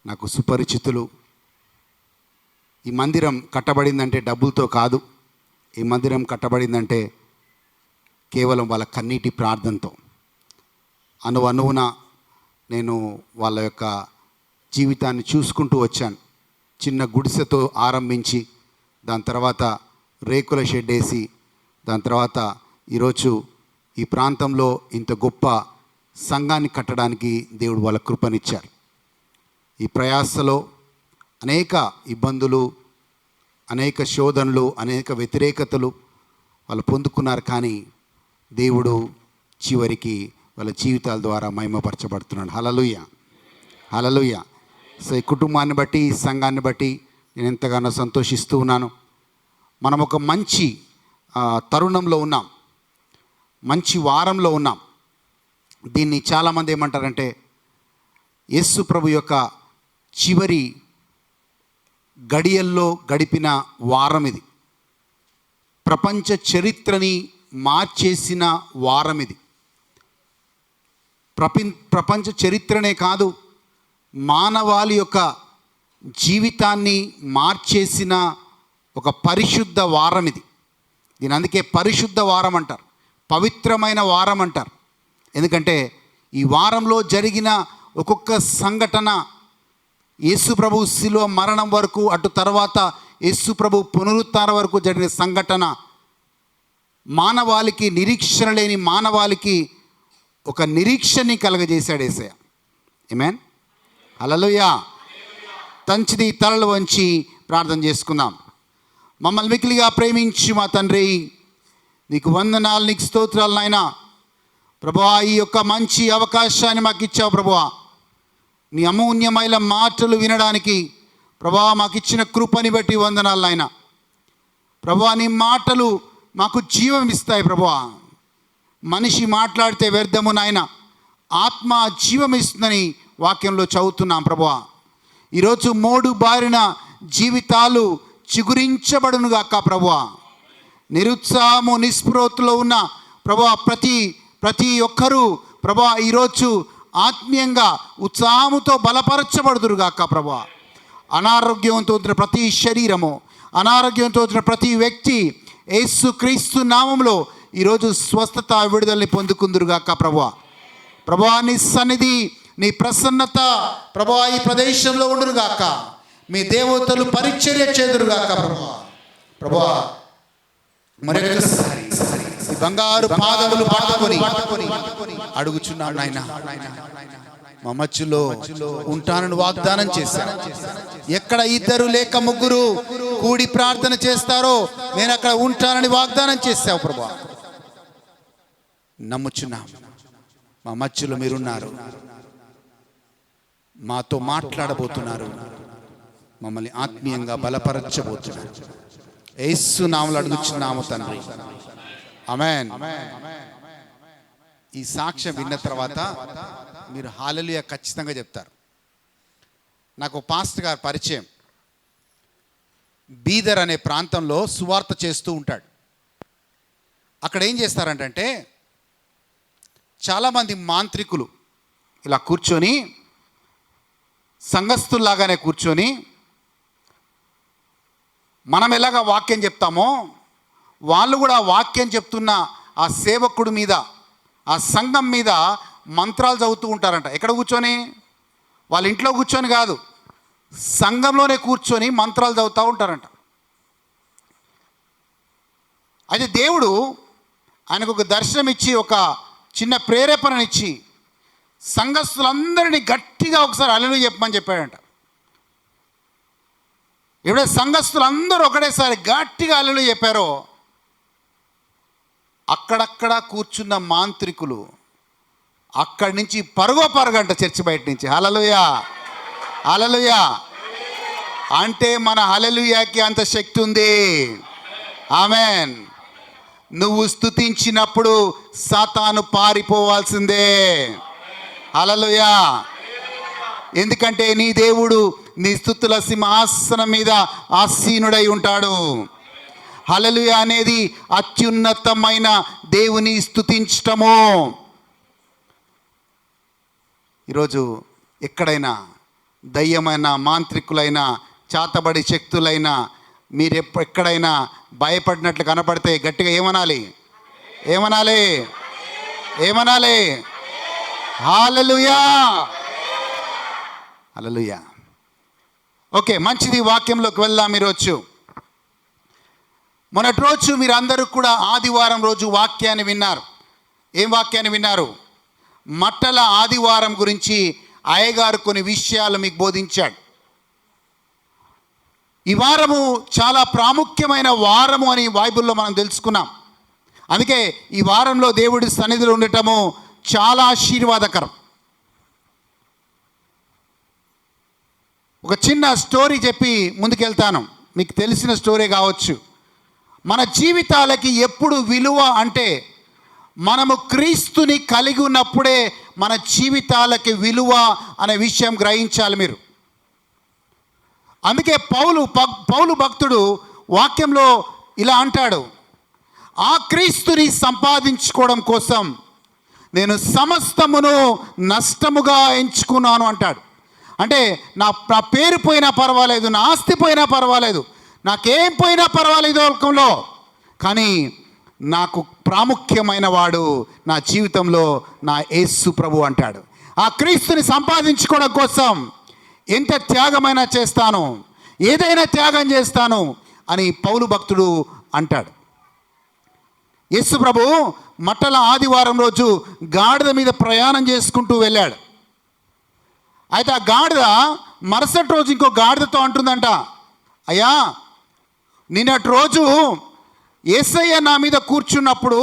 నాకు సుపరిచితులు. ఈ మందిరం కట్టబడిందంటే డబ్బులతో కాదు. ఈ మందిరం కట్టబడిందంటే కేవలం వాళ్ళ కన్నీటి ప్రార్థనతో. అణువున నేను వాళ్ళ యొక్క జీవితాన్ని చూసుకుంటూ వచ్చాను. చిన్న గుడిసెతో ఆరంభించి దాని తర్వాత రేకుల షెడ్ వేసి దాని తర్వాత ఈరోజు ఈ ప్రాంతంలో ఇంత గొప్ప సంఘాన్ని కట్టడానికి దేవుడు వాళ్ళ కృపనిచ్చారు. ఈ ప్రయాసలో అనేక ఇబ్బందులు, అనేక శోధనలు, అనేక వ్యతిరేకతలు వాళ్ళు పొందుకున్నారు. కానీ దేవుడు చివరికి వాళ్ళ జీవితాల ద్వారా మహిమపరచబడుతున్నాడు. హల్లెలూయా, హల్లెలూయా. సో ఈ కుటుంబాన్ని బట్టి, ఈ సంఘాన్ని బట్టి నేను ఎంతగానో సంతోషిస్తూ ఉన్నాను. మనం ఒక మంచి తరుణంలో ఉన్నాం, మంచి వారంలో ఉన్నాం. దీన్ని చాలామంది ఏమంటారంటే యేసు ప్రభు యొక్క చివరి గడియల్లో గడిపిన వారం ఇది. ప్రపంచ చరిత్రని మార్చేసిన వారం ఇది. ప్రపంచ చరిత్రనే కాదు, మానవాళి యొక్క జీవితాన్ని మార్చేసిన ఒక పరిశుద్ధ వారం ఇది. దీని అందుకే పరిశుద్ధ వారం అంటారు, పవిత్రమైన వారం అంటారు. ఎందుకంటే ఈ వారంలో జరిగిన ఒక్కొక్క సంఘటన యేసు ప్రభు శిలువ మరణం వరకు, అటు తర్వాత యేసు ప్రభు పునరుత్థానం వరకు జరిగిన సంఘటన మానవాళికి, నిరీక్షణ లేని మానవాళికి ఒక నిరీక్షని కలగజేశాడు యేసయ్య. ఆమేన్, హల్లెలూయా. తంచిది తలలు వంచి ప్రార్థన చేసుకుందాం. మమ్మల్ని మిక్కిలిగా ప్రేమించి మా తండ్రి, నీకు వందనాలు, నీకు స్తోత్రాలు నాయనా. ప్రభువా, ఈ యొక్క మంచి అవకాశాన్ని మాకు ఇచ్చావు ప్రభువా. నీ అమూల్యమైన మాటలు వినడానికి ప్రభువా మాకు ఇచ్చిన కృపని బట్టి వందనాలు నాయనా. ప్రభువా, నీ మాటలు మాకు జీవం ఇస్తాయి ప్రభువా. మనిషి మాట్లాడితే వ్యర్థము నాయన, ఆత్మ జీవం ఇస్తుందని వాక్యంలో చదువుతున్నాం ప్రభువా. ఈరోజు మోడు బారిన జీవితాలు చిగురించబడునుగాక ప్రభువా. నిరుత్సాహము, నిస్పృహలో ఉన్న ప్రభువా ప్రతి ఒక్కరూ ప్రభువా ఈరోజు ఆత్మీయంగా ఉత్సాహముతో బలపరచబడుదురుగాక ప్రభువా. అనారోగ్యంతో ఉన్న ప్రతి శరీరము, అనారోగ్యంతో ఉన్న ప్రతి వ్యక్తి యేసు క్రీస్తు నామములో ఈరోజు స్వస్థత, విడుదలని పొందుకుందురుగాక ప్రభువా. ప్రభువా, నీ సన్నిధి, నీ ప్రసన్నత ప్రభువా ఈ ప్రదేశంలో ఉండురుగాక. మీ దేవతలు పరిచర్య చేదురుగాక ప్రభువా. ప్రభువా, మరొకసారి ఈ బంగారు పాదములు పట్టుకొని అడుగుచున్నాను నాయన. మా మధ్యలో ఉంటానని వాగ్దానం చేశాను. ఎక్కడ ఇద్దరు లేక ముగ్గురు కూడి ప్రార్థన చేస్తారో నేను అక్కడ ఉంటానని వాగ్దానం చేశావు ప్రభువా. నమ్ముచున్నాం, మా మధ్యలో మీరున్నారు, మాతో మాట్లాడబోతున్నారు, మమ్మల్ని ఆత్మీయంగా బలపరచబోతున్నారు. యేసు నామములో అడుగుచున్నాము తండ్రి, ఆమేన్. ఈ సాక్ష్యం విన్న తర్వాత మీరు హల్లెలూయా ఖచ్చితంగా చెప్తారు. నాకు పాస్టర్ గారు పరిచయం. బీదర్ అనే ప్రాంతంలో సువార్త చేస్తూ ఉంటాడు. అక్కడ ఏం చేస్తారంటే చాలామంది మాంత్రికులు ఇలా కూర్చొని, సంఘస్థుల్లాగానే కూర్చొని, మనం ఎలాగ వాక్యం చెప్తామో వాళ్ళు కూడా వాక్యం చెప్తున్న ఆ సేవకుడి మీద, ఆ సంఘం మీద మంత్రాలు చదువుతూ ఉంటారంట. ఎక్కడ కూర్చొని? వాళ్ళ ఇంట్లో కూర్చొని కాదు, సంఘంలోనే కూర్చొని మంత్రాలు చదువుతూ ఉంటారంట. అయితే దేవుడు ఆయనకు ఒక దర్శనం ఇచ్చి, ఒక చిన్న ప్రేరేపణనిచ్చి సంఘస్థులందరినీ గట్టిగా ఒకసారి హల్లెలూయా చెప్పమని చెప్పాడంట. ఎప్పుడైతే సంఘస్థులందరూ ఒకటేసారి గట్టిగా హల్లెలూయా చెప్పారో అక్కడక్కడ కూర్చున్న మాంత్రికులు అక్కడి నుంచి పరుగంట చర్చి బయట నుంచి. హల్లెలూయా, హల్లెలూయా. అంటే మన హల్లెలూయాకి అంత శక్తి ఉంది. ఆమేన్. నువ్వు స్తుతించినప్పుడు సాతాను పారిపోవాల్సిందే. హల్లెలూయా. ఎందుకంటే నీ దేవుడు నీ స్తుతుల సింహాసనం మీద ఆసీనుడై ఉంటాడు. హల్లెలూయా అనేది అత్యున్నతమైన దేవుని స్తుతించటము. ఈరోజు ఎక్కడైనా దయ్యమైన, మాంత్రికులైన, చాతబడి శక్తులైన మీరు ఎక్కడైనా భయపడినట్లు కనపడితే గట్టిగా ఏమనాలి? ఏమనాలి? ఏమనాలి? హల్లెలూయా, హల్లెలూయా. ఓకే, మంచిది. వాక్యంలోకి వెళ్దాం. ఈరోజు మొన్నటి రోజు మీరు అందరూ కూడా ఆదివారం రోజు వాక్యాన్ని విన్నారు. ఏం వాక్యాన్ని విన్నారు? మట్టల ఆదివారం గురించి అయ్యగారు కొన్ని విషయాలు మీకు బోధించాడు. ఈ వారము చాలా ప్రాముఖ్యమైన వారము అని బైబిల్లో మనం తెలుసుకున్నాం. అందుకే ఈ వారంలో దేవుడి సన్నిధిలో ఉండటము చాలా ఆశీర్వాదకరం. ఒక చిన్న స్టోరీ చెప్పి ముందుకెళ్తాను. మీకు తెలిసిన స్టోరీ కావచ్చు. మన జీవితాలకి ఎప్పుడు విలువ అంటే మనము క్రీస్తుని కలిగి ఉన్నప్పుడే మన జీవితాలకి విలువ అనే విషయం గ్రహించాలి మీరు. అందుకే పౌలు భక్తుడు వాక్యంలో ఇలా అంటాడు, ఆ క్రీస్తుని సంపాదించుకోవడం కోసం నేను సమస్తమును నష్టముగా ఎంచుకున్నాను అంటాడు. అంటే నా పేరు పోయినా పర్వాలేదు, నా ఆస్తి పోయినా పర్వాలేదు, నాకేం పోయినా పర్వాలేదు లోకంలో, కానీ నాకు ప్రాముఖ్యమైన వాడు నా జీవితంలో నా యేసు ప్రభు అంటాడు. ఆ క్రీస్తుని సంపాదించుకోవడం కోసం ఎంత త్యాగమైనా చేస్తాను, ఏదైనా త్యాగం చేస్తాను అని పౌలు భక్తుడు అంటాడు. యేసు ప్రభు మట్టల ఆదివారం రోజు గాడిద మీద ప్రయాణం చేసుకుంటూ వెళ్ళాడు. అయితే ఆ గాడిద మరుసటి రోజు ఇంకో గాడిదతో అంటుందంట, అయ్యా నిన్నటి రోజు యేసయ్య నా మీద కూర్చున్నప్పుడు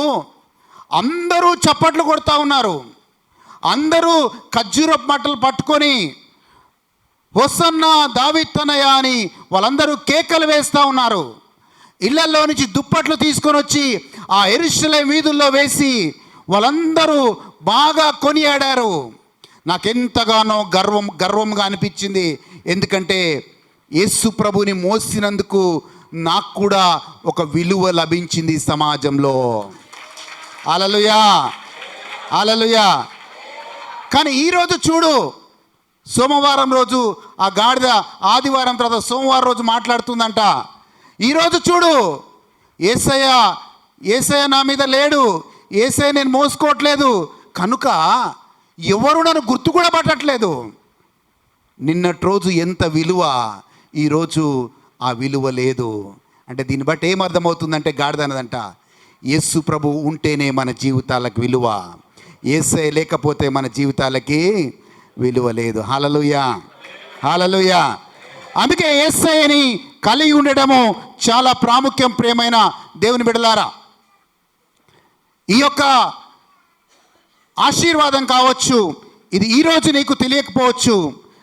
అందరూ చప్పట్లు కొడతా ఉన్నారు, అందరూ ఖర్జూరపు మట్టలు పట్టుకొని హోసన్నా దావీదు తనయ అని వాళ్ళందరూ కేకలు వేస్తూ ఉన్నారు. ఇళ్లలో నుంచి దుప్పట్లు తీసుకొని వచ్చి ఆ యెరూషలేము వీధుల్లో వేసి వాళ్ళందరూ బాగా కొనియాడారు. నాకెంతగానో గర్వంగా అనిపించింది. ఎందుకంటే యేసు ప్రభుని మోసినందుకు నాకు కూడా ఒక విలువ లభించింది సమాజంలో. హల్లెలూయా, హల్లెలూయా. కానీ ఈరోజు చూడు, సోమవారం రోజు ఆ గాడిద ఆదివారం తర్వాత సోమవారం రోజు మాట్లాడుతుందంట. ఈరోజు చూడు, యేసయ్య నా మీద లేడు, యేసయ్య నేను మోసుకోవట్లేదు, కనుక ఎవరు నన్ను గుర్తు కూడా పట్టట్లేదు. నిన్నటి రోజు ఎంత విలువ, ఈరోజు ఆ విలువ లేదు. అంటే దీన్ని బట్టి ఏమర్థమవుతుందంటే గాడిద అన్నదంట, యేసు ప్రభు ఉంటేనే మన జీవితాలకు విలువ, యేసయ్య లేకపోతే మన జీవితాలకి విలువ లేదు. హల్లెలూయా, హల్లెలూయా. అందుకే యేసయ్యని కలిగి ఉండడము చాలా ప్రాముఖ్యం. ప్రియమైన దేవుని బిడ్డలారా, ఈ యొక్క ఆశీర్వాదం కావచ్చు, ఇది ఈరోజు నీకు తెలియకపోవచ్చు,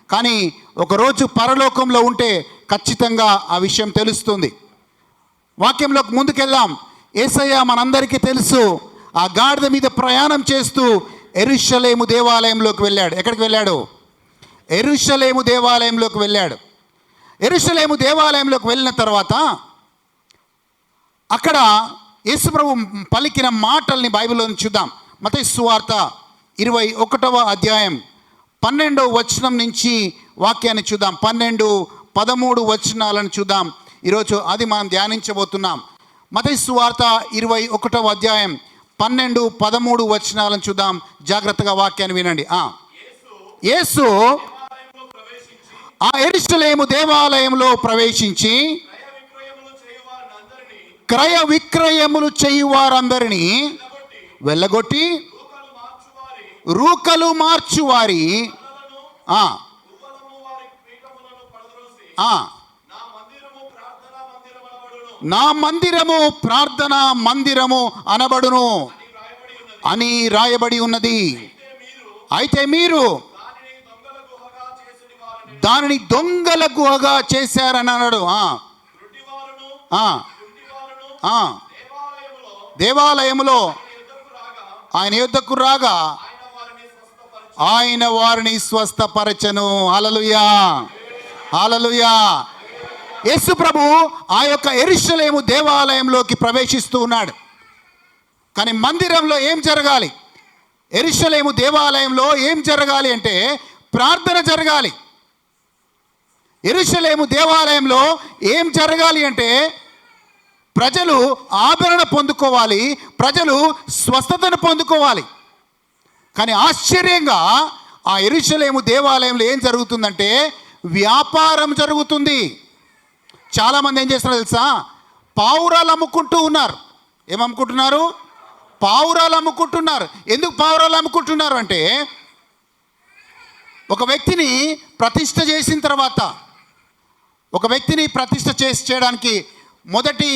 కానీ ఒకరోజు పరలోకంలో ఉంటే ఖచ్చితంగా ఆ విషయం తెలుస్తుంది. వాక్యంలోకి ముందుకెళ్దాం. యేసయ్య మనందరికీ తెలుసు, ఆ గాడిద మీద ప్రయాణం చేస్తూ యెరూషలేము దేవాలయంలోకి వెళ్ళాడు. ఎక్కడికి వెళ్ళాడు? యెరూషలేము దేవాలయంలోకి వెళ్ళాడు. యెరూషలేము దేవాలయంలోకి వెళ్ళిన తర్వాత అక్కడ యేసుప్రభు పలికిన మాటల్ని బైబిల్లో చూద్దాం. మత్తయి సువార్త 21వ అధ్యాయం 12వ వచనం నుంచి వాక్యాన్ని చూద్దాం. 12, 13 వచనాలను చూద్దాం. ఈరోజు అది మనం ధ్యానించబోతున్నాం. మత్తయి సువార్త 21వ అధ్యాయం 12, 13 వచనాలను చూద్దాం. జాగ్రత్తగా వాక్యాన్ని వినండి. యేసు ఆ యెరూషలేము దేవాలయంలో ప్రవేశించి క్రయ విక్రయములు చేయువారందరినీ వెళ్ళగొట్టి రూకలు మార్చువారి నా మందిరము ప్రార్థనా మందిరము అనబడును అని రాయబడి ఉన్నది. అయితే మీరు దానిని దొంగల గుహగా చేశారని అన్నాడు. దేవాలయములో ఆయన యుద్ధకు రాగా ఆయన వారిని స్వస్థపరచెను. హల్లెలూయా, హల్లెలూయా. యేసు ప్రభు ఆ యొక్క యెరూషలేము దేవాలయంలోకి ప్రవేశిస్తూ ఉన్నాడు. కానీ మందిరంలో ఏం జరగాలి? యెరూషలేము దేవాలయంలో ఏం జరగాలి అంటే ప్రార్థన జరగాలి. యెరూషలేము దేవాలయంలో ఏం జరగాలి అంటే ప్రజలు ఆదరణ పొందుకోవాలి, ప్రజలు స్వస్థతను పొందుకోవాలి. కానీ ఆశ్చర్యంగా ఆ యెరూషలేము దేవాలయంలో ఏం జరుగుతుందంటే వ్యాపారం జరుగుతుంది. చాలామంది ఏం చేస్తున్నారు తెలుసా? పావురాలు అమ్ముకుంటూ ఉన్నారు. ఏమమ్ముకుంటున్నారు? పావురాలు అమ్ముకుంటున్నారు. ఎందుకు పావురాలు అమ్ముకుంటున్నారు అంటే ఒక వ్యక్తిని ప్రతిష్ఠ చేసిన తర్వాత, ఒక వ్యక్తిని ప్రతిష్ఠ చేయడానికి మొదటి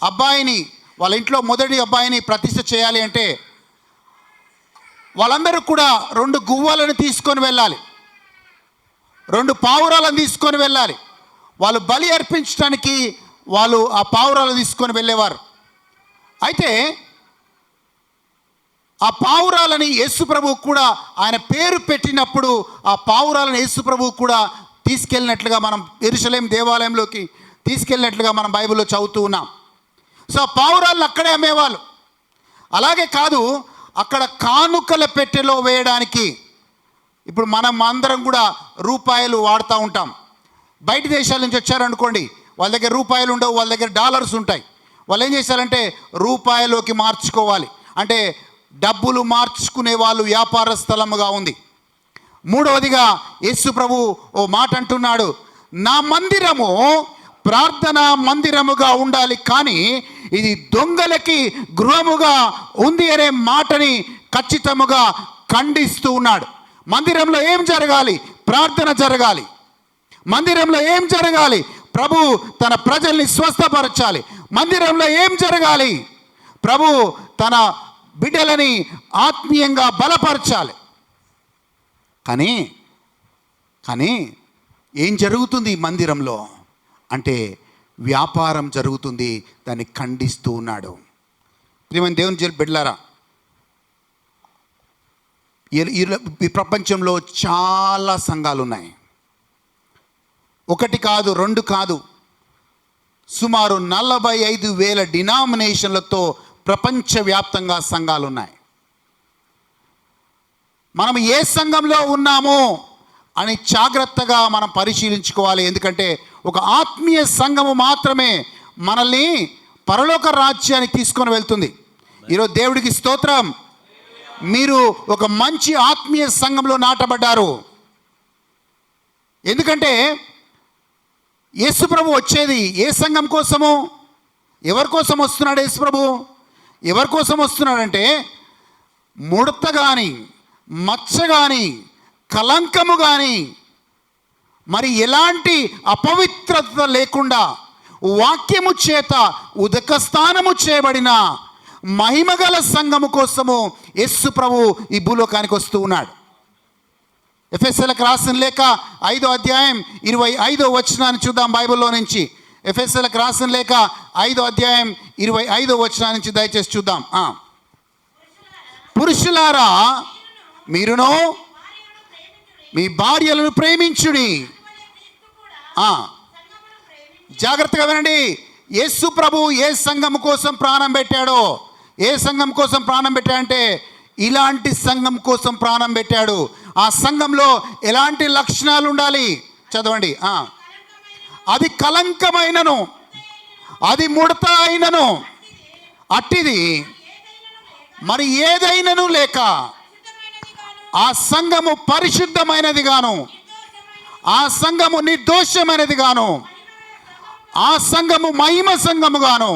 అబ్బాయిని, వాళ్ళ ఇంట్లో మొదటి అబ్బాయిని ప్రతిష్ఠ చేయాలి అంటే వాళ్ళందరూ కూడా 2 గువ్వలను తీసుకొని వెళ్ళాలి, 2 పావురాలను తీసుకొని వెళ్ళాలి. వాళ్ళు బలి అర్పించడానికి వాళ్ళు ఆ పావురాలను తీసుకొని వెళ్ళేవారు. అయితే ఆ పావురాలని యేసు ప్రభువు కూడా ఆయన పేరు పెట్టినప్పుడు ఆ పావురాలను యేసు ప్రభువు కూడా తీసుకెళ్ళినట్లుగా మనం యెరూషలేము దేవాలయంలోకి తీసుకెళ్ళినట్లుగా మనం బైబిల్లో చదువుతూ ఉన్నాం. సో ఆ పావురాలను అక్కడే అమ్మేవాళ్ళు. అలాగే కాదు, అక్కడ కానుకల పెట్టెలో వేయడానికి, ఇప్పుడు మనం అందరం కూడా రూపాయలు వాడుతూ ఉంటాం. బయట దేశాల నుంచి వచ్చారనుకోండి, వాళ్ళ దగ్గర రూపాయలు ఉండవు, వాళ్ళ దగ్గర డాలర్స్ ఉంటాయి. వాళ్ళు ఏం చేశారంటే రూపాయలోకి మార్చుకోవాలి, అంటే డబ్బులు మార్చుకునే వాళ్ళు వ్యాపార స్థలముగా ఉంది. మూడవదిగా యేసు ప్రభు ఓ మాట అంటున్నాడు, నా మందిరము ప్రార్థనా మందిరముగా ఉండాలి, కానీ ఇది దొంగలకి గృహముగా ఉంది అనే మాటని ఖచ్చితముగా ఖండిస్తూ ఉన్నాడు. మందిరంలో ఏం జరగాలి? ప్రార్థన జరగాలి. మందిరంలో ఏం జరగాలి? ప్రభు తన ప్రజల్ని స్వస్థపరచాలి. మందిరంలో ఏం జరగాలి? ప్రభు తన బిడ్డలని ఆత్మీయంగా బలపరచాలి. కానీ ఏం జరుగుతుంది మందిరంలో అంటే వ్యాపారం జరుగుతుంది. దాన్ని ఖండిస్తూ ఉన్నాడు. ప్రియమైన దేవుని బిడ్డలారా, ఈ ప్రపంచంలో చాలా సంఘాలు ఉన్నాయి. 1 కాదు, 2 కాదు, సుమారు 45,000 డినామినేషన్లతో ప్రపంచవ్యాప్తంగా సంఘాలు ఉన్నాయి. మనం ఏ సంఘంలో ఉన్నామో అని జాగ్రత్తగా మనం పరిశీలించుకోవాలి. ఎందుకంటే ఒక ఆత్మీయ సంఘము మాత్రమే మనల్ని పరలోక రాజ్యానికి తీసుకొని వెళ్తుంది. ఈరోజు దేవుడికి స్తోత్రం, మీరు ఒక మంచి ఆత్మీయ సంఘంలో నాటబడ్డారు. ఎందుకంటే యేసు ప్రభు వచ్చేది ఏ సంఘం కోసము? ఎవరి కోసం వస్తున్నాడు యేసు ప్రభు? ఎవరి కోసం వస్తున్నాడంటే ముడత కానీ, మచ్చ కానీ, కలంకము కానీ, మరి ఎలాంటి అపవిత్రత లేకుండా వాక్యము చేత ఉదక స్థానము చేయబడిన మహిమగల సంఘము కోసము యేసు ప్రభు ఈ భూలోకానికి వస్తూ ఉన్నాడు. ఎఫెసీయులకు రాసిన లేఖ 5వ అధ్యాయం 25వ వచనాన్ని చూద్దాం బైబిల్లో నుంచి. ఎఫెసీయులకు రాసిన లేఖ 5వ అధ్యాయం 25వ వచనం నుంచి దయచేసి చూద్దాం. పురుషులారా, మీరును మీ భార్యలను ప్రేమించుడి. జాగ్రత్తగా వినండి. యేసు ప్రభు ఏ సంఘం కోసం ప్రాణం పెట్టాడో, ఏ సంఘం కోసం ప్రాణం పెట్టాడంటే ఇలాంటి సంఘం కోసం ప్రాణం పెట్టాడు. ఆ సంఘంలో ఎలాంటి లక్షణాలు ఉండాలి? చదవండి. అది కలంకమైనను, అది ముడత అయినను, అట్టిది మరి ఏదైనను లేక ఆ సంఘము పరిశుద్ధమైనది గాను, ఆ సంఘము నిర్దోషమైనది గాను, ఆ సంఘము మహిమ సంఘము గాను,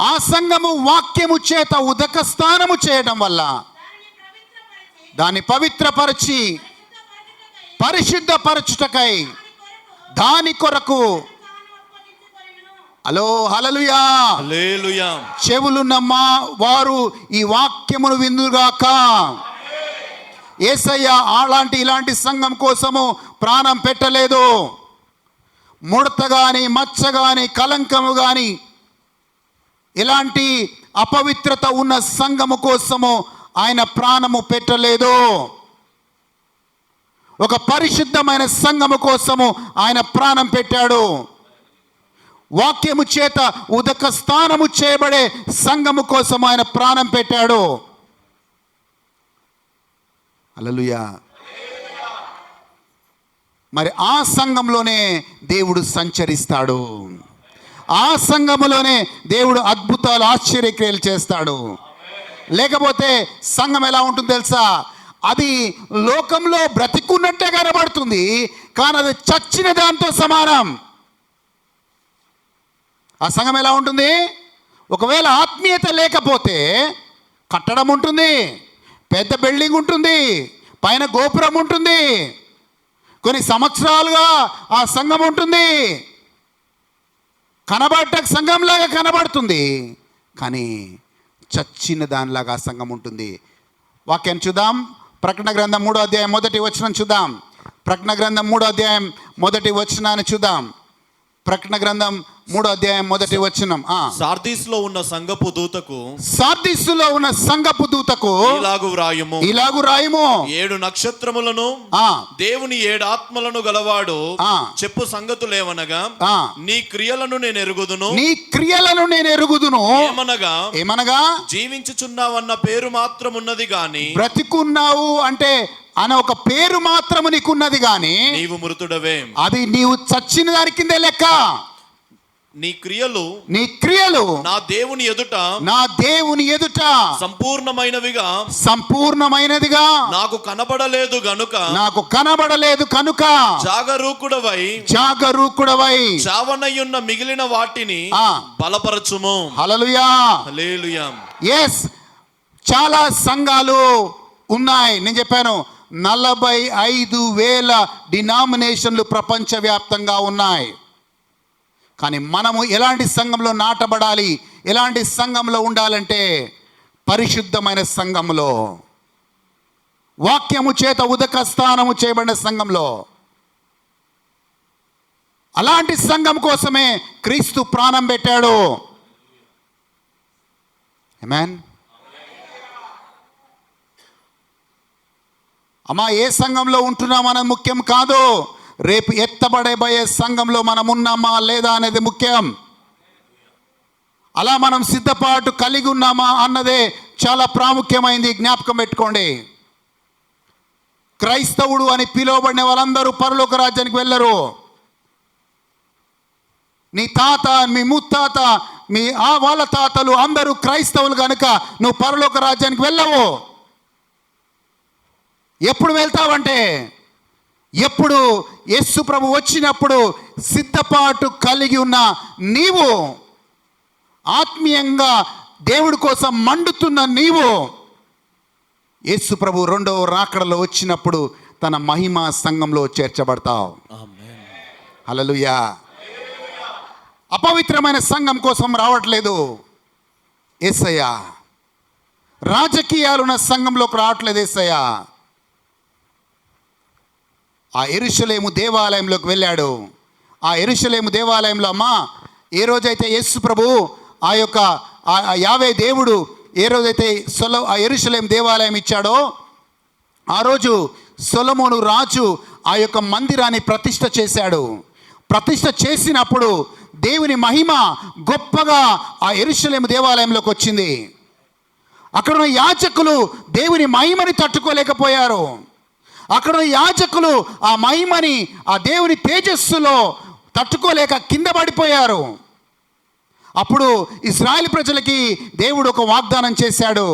ఆ సంఘము వాక్యము చేత ఉదక స్నానము చేయడం వల్ల దాన్ని పవిత్రపరిచి పరిశుద్ధపరచుటకై దాని కొరకు హల్లెలూయా హల్లెలూయా చెవులున్నమ్మా వారు ఈ వాక్యమును విందుగాక. యేసయ్య ఇలాంటి సంఘం కోసము ప్రాణం పెట్టలేదు. ముడత కానీ, మచ్చ కానీ, కలంకము కానీ, ఇలాంటి అపవిత్రత ఉన్న సంఘము కోసము ఆయన ప్రాణము పెట్టలేదు. ఒక పరిశుద్ధమైన సంఘము కోసము ఆయన ప్రాణం పెట్టాడు. వాక్యము చేత ఉదక స్థానము చేయబడే సంఘము కోసం ఆయన ప్రాణం పెట్టాడు. హల్లెలూయా. మరి ఆ సంఘంలోనే దేవుడు సంచరిస్తాడు, ఆ సంఘములోనే దేవుడు అద్భుతాలు ఆశ్చర్యక్రియలు చేస్తాడు. లేకపోతే సంఘం ఎలా ఉంటుంది తెలుసా? అది లోకంలో బ్రతికున్నట్టే కనబడుతుంది, కానీ అది చచ్చిన దాంతో సమానం. ఆ సంఘం ఎలా ఉంటుంది? ఒకవేళ ఆత్మీయత లేకపోతే కట్టడం ఉంటుంది, పెద్ద బిల్డింగ్ ఉంటుంది, పైన గోపురం ఉంటుంది, కొన్ని సంవత్సరాలుగా ఆ సంఘం ఉంటుంది, కనబడటకు సంఘంలాగా కనబడుతుంది, కానీ చచ్చిన దానిలాగా ఆ సంఘం ఉంటుంది. వాక్యాన్ని చూద్దాం. ప్రకటన గ్రంథం 3వ అధ్యాయం 1వ వచనం చూద్దాం. ప్రకటన గ్రంథం 3వ అధ్యాయం 1వ వచనాన్ని చూద్దాం. ప్రకటన గ్రంథం 3వ అధ్యాయం 1వ వచనం. సార్దీస్లో ఉన్న సంఘపు దూతకు, సార్దీస్లో ఉన్న సంఘపు దూతకు ఇలాగు వ్రాయుము, 7 నక్షత్రములను దేవుని 7 ఆత్మలను గలవాడు చెప్పు సంగతులేమనగా, నీ క్రియలను నేను ఎరుగుదును, ఏమనగా జీవించుచున్నావన్న పేరు మాత్రం ఉన్నది గాని, బ్రతికున్నావు అంటే అనే ఒక పేరు మాత్రము నీకున్నది గాని నీవు మృతుడవే. అది నీవు చచ్చిన దాని కిందే లెక్క. నీ క్రియలు నా దేవుని ఎదుట సంపూర్ణమైనదిగా నాకు కనబడలేదు కనుక జాగరూకుడవై చావనయున్న మిగిలిన వాటిని బలపరచుము. హల్లెలూయా. yes, చాలా సంఘాలు ఉన్నాయి. నేను చెప్పాను 45,000 డినామినేషన్లు ప్రపంచవ్యాప్తంగా ఉన్నాయి. కానీ మనము ఎలాంటి సంఘంలో నాటబడాలి, ఎలాంటి సంఘంలో ఉండాలంటే పరిశుద్ధమైన సంఘంలో, వాక్యము చేత ఉదక స్థానము చేయబడిన సంఘంలో. అలాంటి సంఘం కోసమే క్రీస్తు ప్రాణం పెట్టాడు. ఆమేన్. అమ్మా, ఏ సంఘంలో ఉంటున్నాం అన్నది ముఖ్యం కాదు, రేపు ఎత్తబడబోయే సంఘంలో మనం ఉన్నామా లేదా అనేది ముఖ్యం. అలా మనం సిద్ధపాటు కలిగి ఉన్నామా అన్నదే చాలా ప్రాముఖ్యమైంది. జ్ఞాపకం పెట్టుకోండి. క్రైస్తవుడు అని పిలువబడిన వాళ్ళందరూ పరలోక రాజ్యానికి వెళ్ళరు. నీ తాత, మీ ముత్తాత, వాళ్ళ తాతలు అందరూ క్రైస్తవులు కనుక నువ్వు పరలోక రాజ్యానికి వెళ్ళవు. ఎప్పుడు వెళ్తావంటే ఎప్పుడు యేసు ప్రభు వచ్చినప్పుడు సిద్ధపాటు కలిగి ఉన్న నీవు, ఆత్మీయంగా దేవుడి కోసం మండుతున్న నీవు, యేసు ప్రభు 2వ రాకడలో వచ్చినప్పుడు తన మహిమ సంఘంలో చేర్చబడతావు. హల్లెలూయా. అపవిత్రమైన సంఘం కోసం రావట్లేదు యేసయ్య. రాజకీయాలున్న సంఘంలోకి రావట్లేదు యేసయ్య. ఆ యెరూషలేము దేవాలయంలోకి వెళ్ళాడు. ఆ యెరూషలేము దేవాలయంలో అమ్మా, ఏ రోజైతే యేసు ప్రభు ఆ యొక్క యావే దేవుడు ఏ రోజైతే ఆ యెరూషలేము దేవాలయం ఇచ్చాడో, ఆ రోజు సొలొమోను రాజు ఆ యొక్క మందిరాన్ని ప్రతిష్ఠ చేశాడు. ప్రతిష్ఠ చేసినప్పుడు దేవుని మహిమ గొప్పగా ఆ యెరూషలేము దేవాలయంలోకి వచ్చింది. అక్కడ ఉన్న యాజకులు దేవుని మహిమని తట్టుకోలేకపోయారు. అక్కడ యాజకులు ఆ మహిమని, ఆ దేవుని తేజస్సులో తట్టుకోలేక కింద పడిపోయారు. అప్పుడు ఇశ్రాయేలు ప్రజలకి దేవుడు ఒక వాగ్దానం చేశాడు.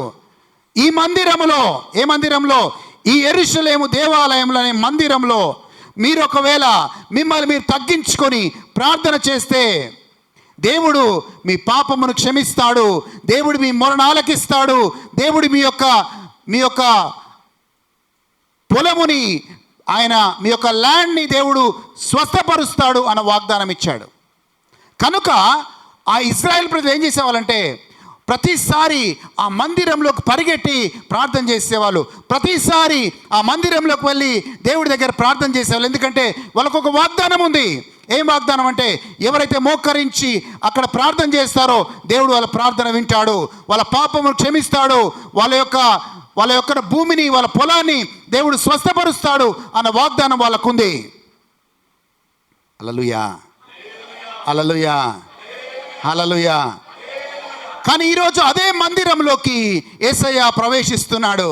ఈ మందిరంలో, ఏ మందిరంలో? ఈ యెరూషలేము దేవాలయంలోని మందిరంలో మీరు ఒకవేళ మిమ్మల్ని మీరు తగ్గించుకొని ప్రార్థన చేస్తే దేవుడు మీ పాపమును క్షమిస్తాడు, దేవుడు మీ మొరను ఆలకిస్తాడు, దేవుడు మీ యొక్క పొలముని, ఆయన మీ యొక్క ల్యాండ్ని దేవుడు స్వస్థపరుస్తాడు అన్న వాగ్దానం ఇచ్చాడు. కనుక ఆ ఇశ్రాయేల్ ప్రజలు ఏం చేసేవాళ్ళంటే ప్రతిసారి ఆ మందిరంలోకి పరిగెట్టి ప్రార్థన చేసేవాళ్ళు. ప్రతిసారి ఆ మందిరంలోకి వెళ్ళి దేవుడి దగ్గర ప్రార్థన చేసేవాళ్ళు. ఎందుకంటే వాళ్ళకు ఒక వాగ్దానం ఉంది. ఏం వాగ్దానం అంటే ఎవరైతే మోకరించి అక్కడ ప్రార్థన చేస్తారో దేవుడు వాళ్ళ ప్రార్థన వింటాడు, వాళ్ళ పాపమును క్షమిస్తాడు, వాళ్ళ యొక్క భూమిని, వాళ్ళ పొలాన్ని దేవుడు స్వస్థపరుస్తాడు అన్న వాగ్దానం వాళ్ళకుంది. హల్లెలూయా, హల్లెలూయా, హల్లెలూయా. కానీ ఈరోజు అదే మందిరంలోకి యేసయ్య ప్రవేశిస్తున్నాడు.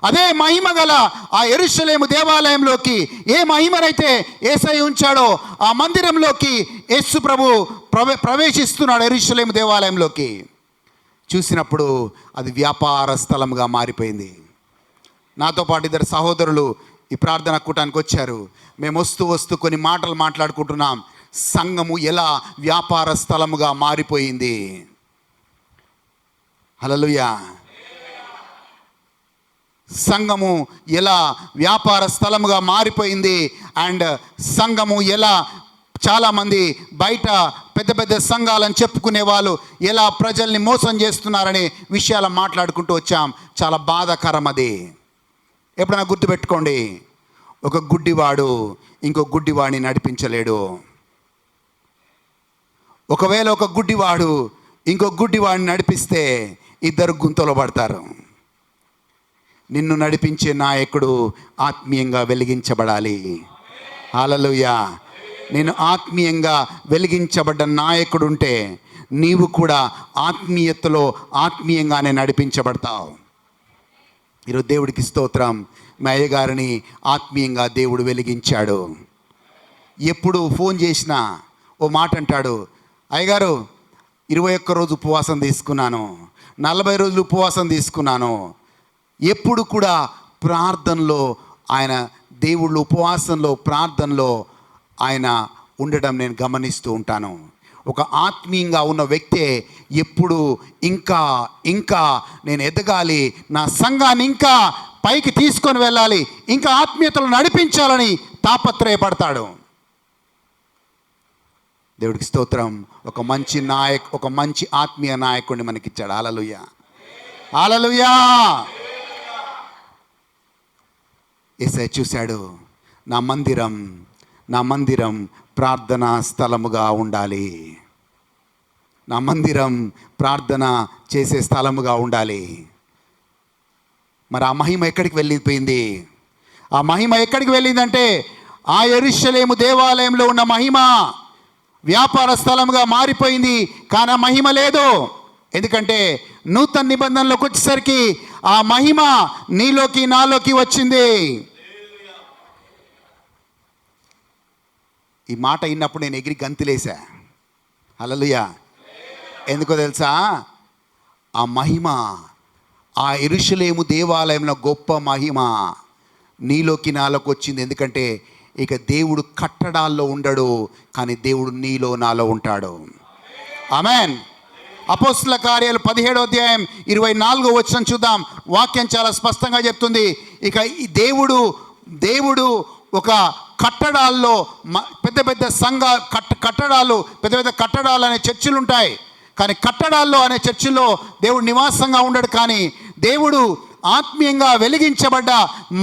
అదే మహిమ గల ఆ యెరూషలేము దేవాలయంలోకి ఏ మహిమనైతే యేసయ్య ఉంచాడో ఆ మందిరంలోకి యేసు ప్రభు ప్రవేశిస్తున్నాడు. యెరూషలేము దేవాలయంలోకి చూసినప్పుడు అది వ్యాపార స్థలంగా మారిపోయింది. నాతో పాటు ఇద్దరు సహోదరులు ఈ ప్రార్థన కూటానికి వచ్చారు. మేము వస్తూ కొన్ని మాటలు మాట్లాడుకుంటున్నాం. సంఘము ఎలా వ్యాపార స్థలముగా మారిపోయింది. హల్లెలూయా. సంఘము ఎలా వ్యాపార స్థలముగా మారిపోయింది. అండ్ సంఘము ఎలా చాలామంది బయట పెద్ద పెద్ద సంఘాలను చెప్పుకునే వాళ్ళు ఎలా ప్రజల్ని మోసం చేస్తున్నారనే విషయాలు మాట్లాడుకుంటూ వచ్చాం. చాలా బాధాకరం అది. ఎప్పుడైనా గుర్తుపెట్టుకోండి, ఒక గుడ్డివాడు ఇంకో గుడ్డివాడిని నడిపించలేడు. ఒకవేళ ఒక గుడ్డివాడు ఇంకో గుడ్డివాడిని నడిపిస్తే ఇద్దరు గుంతలో పడతారు. నిన్ను నడిపించే నాయకుడు ఆత్మీయంగా వెలిగించబడాలి. హల్లెలూయా. నేను ఆత్మీయంగా వెలిగించబడ్డ నాయకుడు ఉంటే నీవు కూడా ఆత్మీయతలో ఆత్మీయంగానే నడిపించబడతావు. ఈరోజు దేవుడికి స్తోత్రం. మా అయ్యగారిని ఆత్మీయంగా దేవుడు వెలిగించాడు. ఎప్పుడు ఫోన్ చేసినా ఓ మాట అంటాడు, అయ్యగారు 21 రోజు ఉపవాసం తీసుకున్నాను, 40 రోజులు ఉపవాసం తీసుకున్నాను. ఎప్పుడు కూడా ప్రార్థనలో ఆయన దేవుళ్ళు ఉపవాసంలో ప్రార్థనలో ఆయన ఉండడం నేను గమనిస్తూ ఉంటాను. ఒక ఆత్మీయంగా ఉన్న వ్యక్తే ఎప్పుడు ఇంకా ఇంకా నేను ఎదగాలి, నా సంఘాన్ని ఇంకా పైకి తీసుకొని వెళ్ళాలి, ఇంకా ఆత్మీయతలు నడిపించాలని తాపత్రయపడతాడు. దేవుడికి స్తోత్రం. ఒక మంచి ఆత్మీయ నాయకుడిని మనకిచ్చాడు. హల్లెలూయా. హల్లెలూయా. యేసయ్య చూశాడు, నా మందిరం ప్రార్థనా స్థలముగా ఉండాలి. నా మందిరం ప్రార్థన చేసే స్థలముగా ఉండాలి. మరి ఆ మహిమ ఎక్కడికి వెళ్ళిపోయింది? ఆ మహిమ ఎక్కడికి వెళ్ళిందంటే ఆ యెరూషలేము దేవాలయంలో ఉన్న మహిమ వ్యాపార స్థలముగా మారిపోయింది. కానీ ఆ మహిమ లేదు. ఎందుకంటే నూతన నిబంధనలోకి వచ్చేసరికి ఆ మహిమ నీలోకి నాలోకి వచ్చింది. ఈ మాట విన్నప్పుడు నేను ఎగిరి గంతులేసా. హల్లెలూయా. ఎందుకో తెలుసా? ఆ మహిమ, ఆ యెరూషలేము దేవాలయంలో గొప్ప మహిమ నీలోకి నాలోకి వచ్చింది. ఎందుకంటే ఇక దేవుడు కట్టడాల్లో ఉండడు, కానీ దేవుడు నీలో నాలో ఉంటాడు. ఆమేన్. అపోస్తల కార్యాలు 17వ అధ్యాయం 24వ వచనం చూద్దాం. వాక్యం చాలా స్పష్టంగా చెప్తుంది. ఇక ఈ దేవుడు ఒక కట్టడాల్లో పెద్ద పెద్ద కట్టడాలు అనే చర్చిలు ఉంటాయి. కానీ కట్టడాల్లో అనే చర్చిలో దేవుడు నివాసంగా ఉండడు. కానీ దేవుడు ఆత్మీయంగా వెలిగించబడ్డ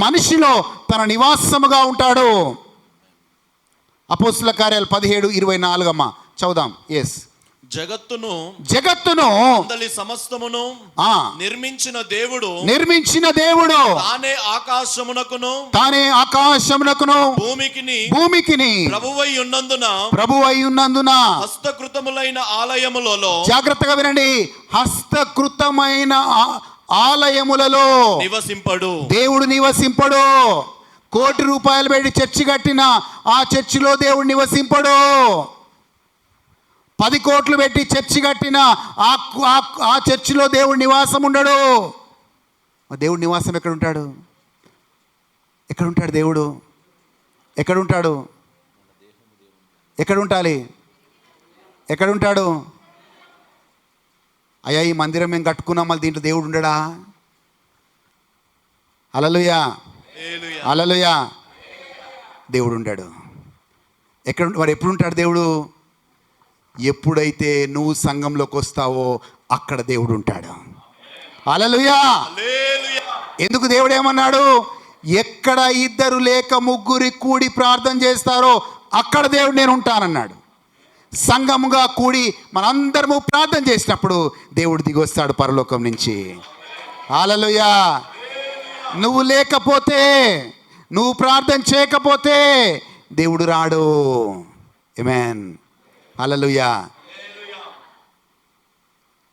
మనిషిలో తన నివాసముగా ఉంటాడు. అపోస్తల కార్యాలు 17:24 అమ్మా చదువుదాం. ఎస్. జగత్తును సమస్తమును నిర్మించిన దేవుడు తానే ఆకాశమునకును భూమికిని ప్రభువై ఉన్నందున హస్తకృతములైన ఆలయములలో, జాగ్రత్తగా వినండి, హస్తకృతమైన ఆలయములలో దేవుడు నివసింపడు. ₹1,00,00,000 పెట్టి చర్చి కట్టిన ఆ చర్చిలో దేవుడు నివసింపడు. 10 కోట్లు పెట్టి చర్చి కట్టిన ఆ చర్చిలో దేవుడు నివాసం ఉండడు. దేవుడు నివాసం ఎక్కడ ఉంటాడు? దేవుడు ఎక్కడ ఉంటాడు? ఎక్కడ ఉంటాడు? అయ్యా, ఈ మందిరం మేము కట్టుకున్నాం, మళ్ళీ దీంట్లో దేవుడు ఉండడా? హల్లెలూయా. హల్లెలూయా. దేవుడు ఉండాడు. మరి ఎప్పుడు ఉంటాడు దేవుడు? ఎప్పుడైతే నువ్వు సంఘంలోకి వస్తావో అక్కడ దేవుడు ఉంటాడు. హల్లెలూయా. ఎందుకు దేవుడు ఏమన్నాడు? ఎక్కడ 2 లేక 3 కూడి ప్రార్థన చేస్తారో అక్కడ దేవుడు నేను ఉంటానన్నాడు. సంఘముగా కూడి మనందరము ప్రార్థన చేసినప్పుడు దేవుడు దిగొస్తాడు పరలోకం నుంచి. హల్లెలూయా. నువ్వు లేకపోతే, నువ్వు ప్రార్థన చేయకపోతే దేవుడు రాడు. ఆమేన్. హల్లెలూయా.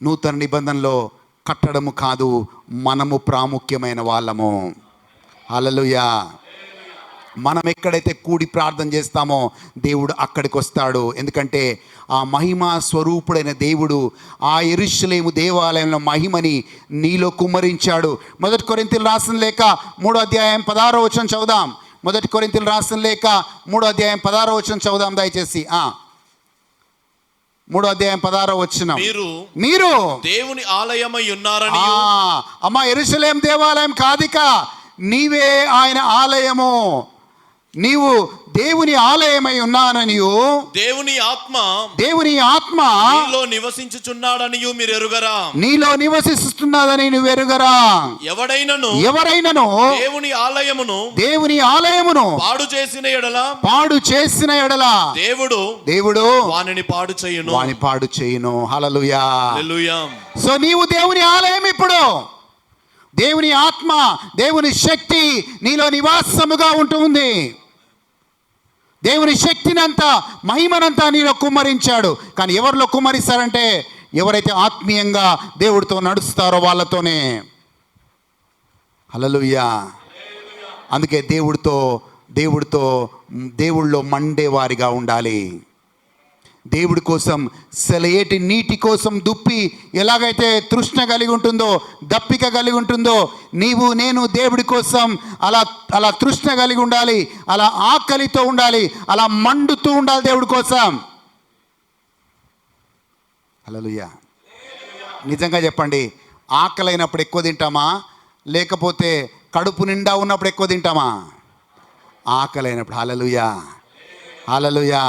నూతన నిబంధనలో కట్టడము కాదు, మనము ప్రాముఖ్యమైన వాళ్ళము. హల్లెలూయా. మనం ఎక్కడైతే కూడి ప్రార్థన చేస్తామో దేవుడు అక్కడికి వస్తాడు. ఎందుకంటే ఆ మహిమ స్వరూపుడైన దేవుడు ఆ యెరూషలేము దేవాలయంలో మహిమని నీలో కుమ్మరించాడు. 1 కొరింథీయులకు రాసిన లేఖ 3:16 చదువుదాం. 1 కొరింథీయులకు రాసిన లేఖ 3:16 చదువుదాం దయచేసి. 3:16 మీరు దేవుని ఆలయమై ఉన్నారని. అమ్మా, యెరూషలేము దేవాలయం కాదిక, నీవే ఆయన ఆలయము. నీవు దేవుని ఆలయమై ఉన్నాననియు దేవుని ఆత్మ నీలో నివసించుచున్నాడనియు మీరు ఎరుగరా. నీలో నివసిస్తున్నదని నువ్వు ఎరుగరా. ఎవరైనను దేవుని ఆలయమును పాడు చేసిన ఎడల దేవుడు వానిని పాడు చేయును. హల్లెలూయా. హల్లెలూయా. సో నీవు దేవుని ఆలయం. ఇప్పుడు దేవుని ఆత్మ, దేవుని శక్తి నీలో నివాసముగా ఉంటుంది. దేవుని శక్తినంతా, మహిమనంతా నీలో కుమ్మరించాడు. కానీ ఎవరిలో కుమ్మరిస్తారంటే ఎవరైతే ఆత్మీయంగా దేవుడితో నడుస్తారో వాళ్ళతోనే. హల్లెలూయా. అందుకే దేవుడిలో మండేవారిగా ఉండాలి. దేవుడి కోసం, సెలయేటి నీటి కోసం దుప్పి ఎలాగైతే తృష్ణ కలిగి ఉంటుందో, దప్పిక కలిగి ఉంటుందో, నేను దేవుడి కోసం అలా తృష్ణ కలిగి ఉండాలి, అలా ఆకలితో ఉండాలి, అలా మండుతూ ఉండాలి దేవుడి కోసం. హల్లెలూయా. నిజంగా చెప్పండి, ఆకలైనప్పుడు ఎక్కువ తింటామా, లేకపోతే కడుపు నిండా ఉన్నప్పుడు ఎక్కువ తింటామా? ఆకలైనప్పుడు. హల్లెలూయా. హల్లెలూయా.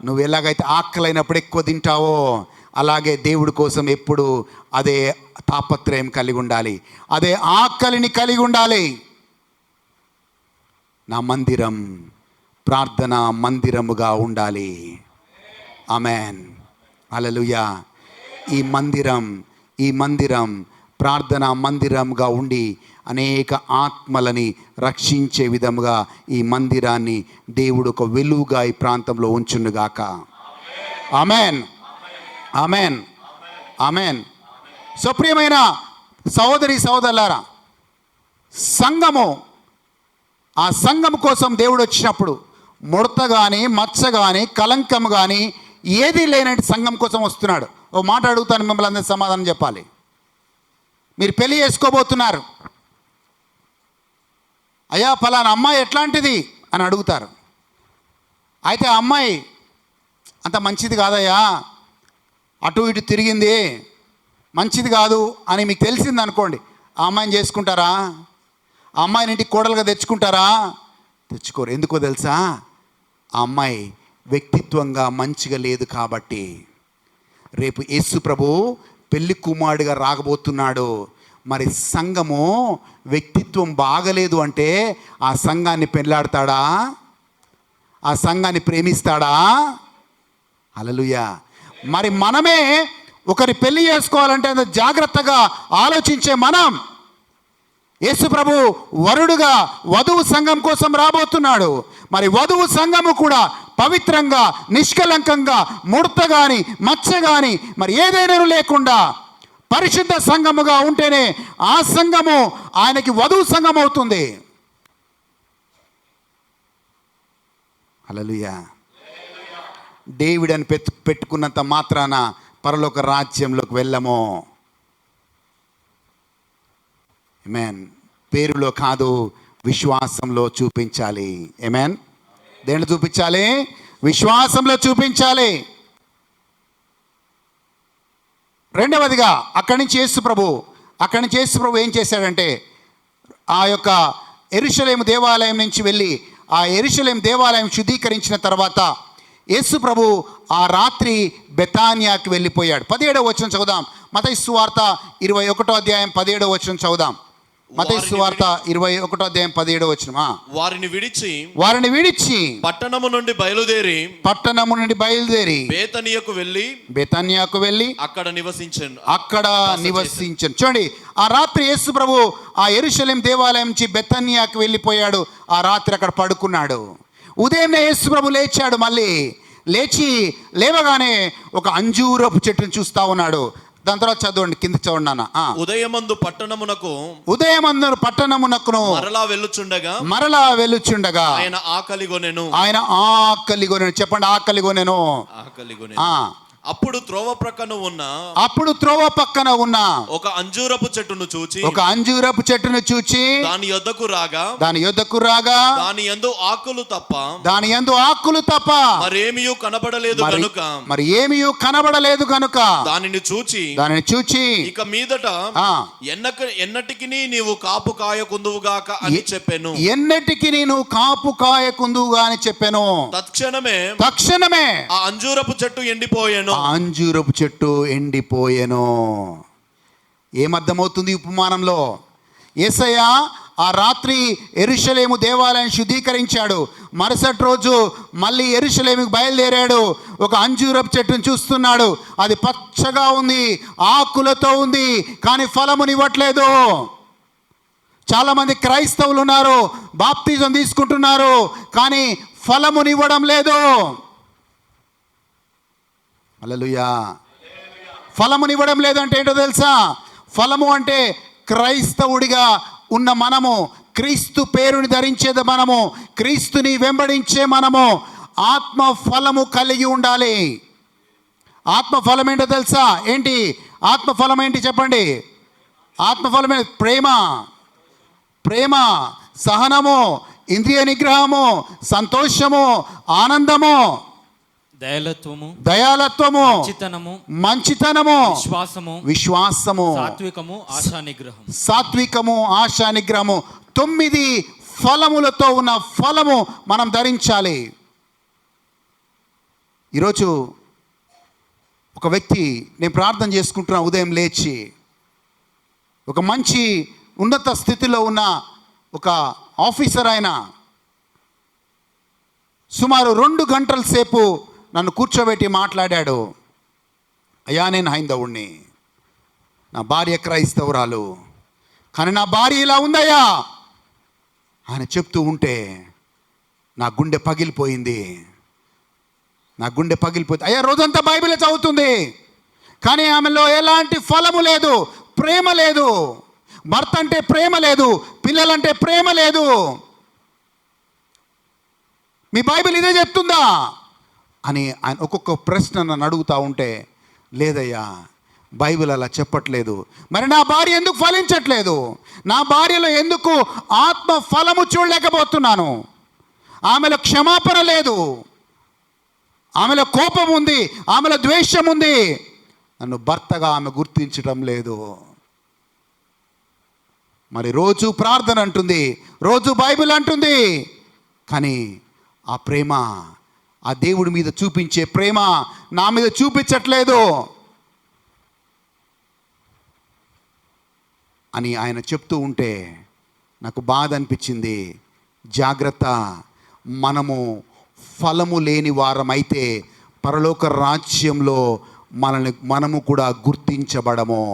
నువ్వు ఎలాగైతే ఆకలైనప్పుడు ఎక్కువ తింటావో అలాగే దేవుడి కోసం ఎప్పుడు అదే తాపత్రయం కలిగి ఉండాలి, అదే ఆకలిని కలిగి ఉండాలి. నా మందిరం ప్రార్థన మందిరముగా ఉండాలి. ఆమేన్. హల్లెలూయా. ఈ మందిరం ప్రార్థన మందిరంగా ఉండి అనేక ఆత్మలని రక్షించే విధముగా ఈ మందిరాన్ని దేవుడు ఒక వెలుగుగా ఈ ప్రాంతంలో ఉంచునుగాక. ఆమేన్. ఆమేన్. ఆమేన్. సో ప్రియమైన సహోదరి సహోదరులారా, ఆ సంఘం కోసం దేవుడు వచ్చినప్పుడు ముడత కానీ, మచ్చ కానీ, కలంకం కానీ ఏది లేనట్టు సంఘం కోసం వస్తున్నాడు. ఓ మాట అడుగుతాను, మిమ్మల్ని అందరూ సమాధానం చెప్పాలి. మీరు పెళ్లి చేసుకోబోతున్నారు, అయ్యా ఫలానా అమ్మాయి ఎట్లాంటిది అని అడుగుతారు. అయితే ఆ అమ్మాయి అంత మంచిది కాదయ్యా, అటు ఇటు తిరిగింది, మంచిది కాదు అని మీకు తెలిసింది అనుకోండి, ఆ అమ్మాయిని చేసుకుంటారా? ఆ అమ్మాయిని ఇంటికి కోడలుగా తెచ్చుకుంటారా? తెచ్చుకోరు. ఎందుకో తెలుసా? ఆ అమ్మాయి వ్యక్తిత్వంగా మంచిగా లేదు కాబట్టి. రేపు యేసు ప్రభు పెళ్లి కుమారుడిగా రాగబోతున్నాడు. మరి సంఘము వ్యక్తిత్వం బాగలేదు అంటే ఆ సంఘాన్ని పెళ్ళాడతాడా? ఆ సంఘాన్ని ప్రేమిస్తాడా? హల్లెలూయా. మరి మనమే ఒకరి పెళ్లి చేసుకోవాలంటే అంత జాగ్రత్తగా ఆలోచించే మనం, యేసు ప్రభు వరుడుగా వధువు సంఘం కోసం రాబోతున్నాడు. మరి వధువు సంఘము కూడా పవిత్రంగా, నిష్కలంకంగా, ముడత కానీ, మచ్చ కానీ మరి ఏదైనా లేకుండా పరిశుద్ధ సంఘముగా ఉంటేనే ఆ సంఘము ఆయనకి వధువు సంఘం అవుతుంది. హల్లెలూయా. డేవిడ్ అని పెట్టుకున్నంత మాత్రాన పరలోక రాజ్యంలోకి వెళ్ళము. ఆమేన్. పేరులో కాదు, విశ్వాసంలో చూపించాలి. ఆమేన్. దేంట్లో చూపించాలి? విశ్వాసంలో చూపించాలి. రెండవదిగా అక్కడి నుంచి యేసు ప్రభు ఏం చేశాడంటే, ఆ యొక్క యెరూషలేము దేవాలయం నుంచి వెళ్ళి ఆ యెరూషలేము దేవాలయం శుద్ధీకరించిన తర్వాత యేసు ప్రభు ఆ రాత్రి బెతానియాకి వెళ్ళిపోయాడు. 17వ వచనం చదువుదాం. మత్తయి సువార్త 21వ అధ్యాయం 17వ వచనం చదువుదాం. మత్తయి సువార్త 21వ అధ్యాయం 17వ వచనం. వారిని విడిచి పట్టణము నుండి బయలుదేరి బేతనియాకు వెళ్ళి అక్కడ నివసించను. చూడండి, ఆ రాత్రి యేసు ప్రభు ఆ యెరూషలేము దేవాలయం నుంచి బెతనియాకు వెళ్ళిపోయాడు. ఆ రాత్రి అక్కడ పడుకున్నాడు. ఉదయంనే యేసు ప్రభు లేచాడు. లేచి లేవగానే ఒక అంజూరపు చెట్టును చూస్తూ ఉన్నాడు. దాని తర్వాత చదవండి, కింద చూడండి నాన్న. ఉదయమందు పట్టణమునకు ఉదయమందు పట్టణమునకును మరలా వెళ్ళుచుండగా ఆయన ఆకలిగొనెను. చెప్పండి, ఆకలిగొనెను. అప్పుడు త్రోవ పక్కన ఉన్న ఒక అంజూరపు చెట్టును చూచి దాని యొద్దకు రాగా దాని యందు ఆకులు తప్ప మరేమియు కనబడలేదు గనుక దానిని చూచి ఇక మీదట ఎన్నటికి నీవు కాపు కాయకుందువుగాక అని చెప్పెను. తక్షణమే ఆ అంజూరపు చెట్టు ఎండిపోయెను. ఏమర్థమవుతుంది ఉపమానంలో? యేసయ్య ఆ రాత్రి యెరూషలేము దేవాలయాన్ని శుద్ధీకరించాడు. మరుసటి రోజు మళ్ళీ యెరూషలేముకి బయలుదేరాడు. ఒక అంజూరపు చెట్టును చూస్తున్నాడు. అది పచ్చగా ఉంది, ఆకులతో ఉంది, కానీ ఫలమునివ్వట్లేదు. చాలామంది క్రైస్తవులు ఉన్నారు, బాప్తిజం తీసుకుంటున్నారు, కానీ ఫలమునివ్వడం లేదు. హల్లెలూయా. ఫలమునివ్వడం లేదంటే ఏంటో తెలుసా? ఫలము అంటే క్రైస్తవుడిగా ఉన్న మనము, క్రీస్తు పేరుని ధరించేది మనము, క్రీస్తుని వెంబడించే మనము ఆత్మ ఫలము కలిగి ఉండాలి. ఆత్మఫలం ఏంటో తెలుసా? ఏంటి ఆత్మఫలం? ఏంటి చెప్పండి. ఆత్మఫలం ఏంటి? ప్రేమ, సహనము, ఇంద్రియ నిగ్రహము, సంతోషము, ఆనందము, దయాలత్వము, మంచితనము, విశ్వాసము, సాత్వికము, ఆశా నిగ్రహము. 9 ఫలములతో ఉన్న ఫలము మనం ధరించాలి. ఈరోజు ఒక వ్యక్తి, నేను ప్రార్థన చేసుకుంటున్నా, ఉదయం లేచి ఒక మంచి ఉన్నత స్థితిలో ఉన్న ఒక ఆఫీసర్ ఆయన సుమారు 2 గంటల సేపు నన్ను కూర్చోబెట్టి మాట్లాడాడు. అయ్యా, నేను హైందవుణ్ణి, నా భార్య క్రైస్తవురాలు, కానీ నా భార్య ఇలా ఉందయ్యా ఆయన చెప్తూ ఉంటే నా గుండె పగిలిపోయింది. అయ్యా, రోజంతా బైబిల్ చదువుతుంది, కానీ ఆమెలో ఎలాంటి ఫలము లేదు, ప్రేమ లేదు. భర్త అంటే ప్రేమ లేదు, పిల్లలంటే ప్రేమ లేదు. మీ బైబిల్ ఇదే చెప్తుందా అని ఆయన ఒక్కొక్క ప్రశ్న నన్ను అడుగుతూ ఉంటే, లేదయ్యా బైబిల్ అలా చెప్పట్లేదు. మరి నా భార్య ఎందుకు ఫలించట్లేదు? నా భార్యలో ఎందుకు ఆత్మ ఫలము చూడలేకపోతున్నాను? ఆమెలో క్షమాపణ లేదు, ఆమెలో కోపం ఉంది, ఆమెలో ద్వేషం ఉంది. నన్ను భర్తగా ఆమె గుర్తించడం లేదు. మరి రోజు ప్రార్థన అంటుంది, రోజు బైబిల్ అంటుంది, కానీ ఆ ప్రేమ, ఆ దేవుడి మీద చూపించే ప్రేమ నా మీద చూపించట్లేదు అని ఆయన చెప్తూ ఉంటే నాకు బాధ అనిపించింది. జాగ్రత్త, ఫలము లేని వారమైతే పరలోక రాజ్యంలో మనము కూడా గుర్తించబడము.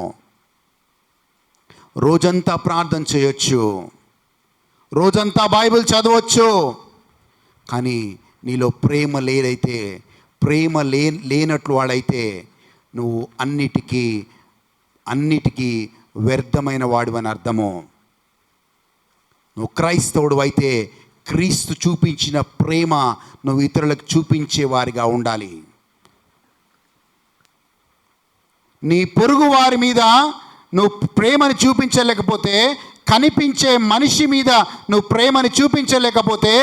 రోజంతా ప్రార్థన చేయొచ్చు, రోజంతా బైబిల్ చదవచ్చు, కానీ నీలో ప్రేమ లేనట్లు వాడైతే నువ్వు అన్నిటికీ వ్యర్థమైన వాడివని అర్థము. నువ్వు క్రైస్తవుడు అయితే క్రీస్తు చూపించిన ప్రేమ నువ్వు ఇతరులకు చూపించేవారిగా ఉండాలి. నీ పొరుగు వారి మీద నువ్వు ప్రేమను చూపించలేకపోతే, కనిపించే మనిషి మీద నువ్వు ప్రేమను చూపించలేకపోతే,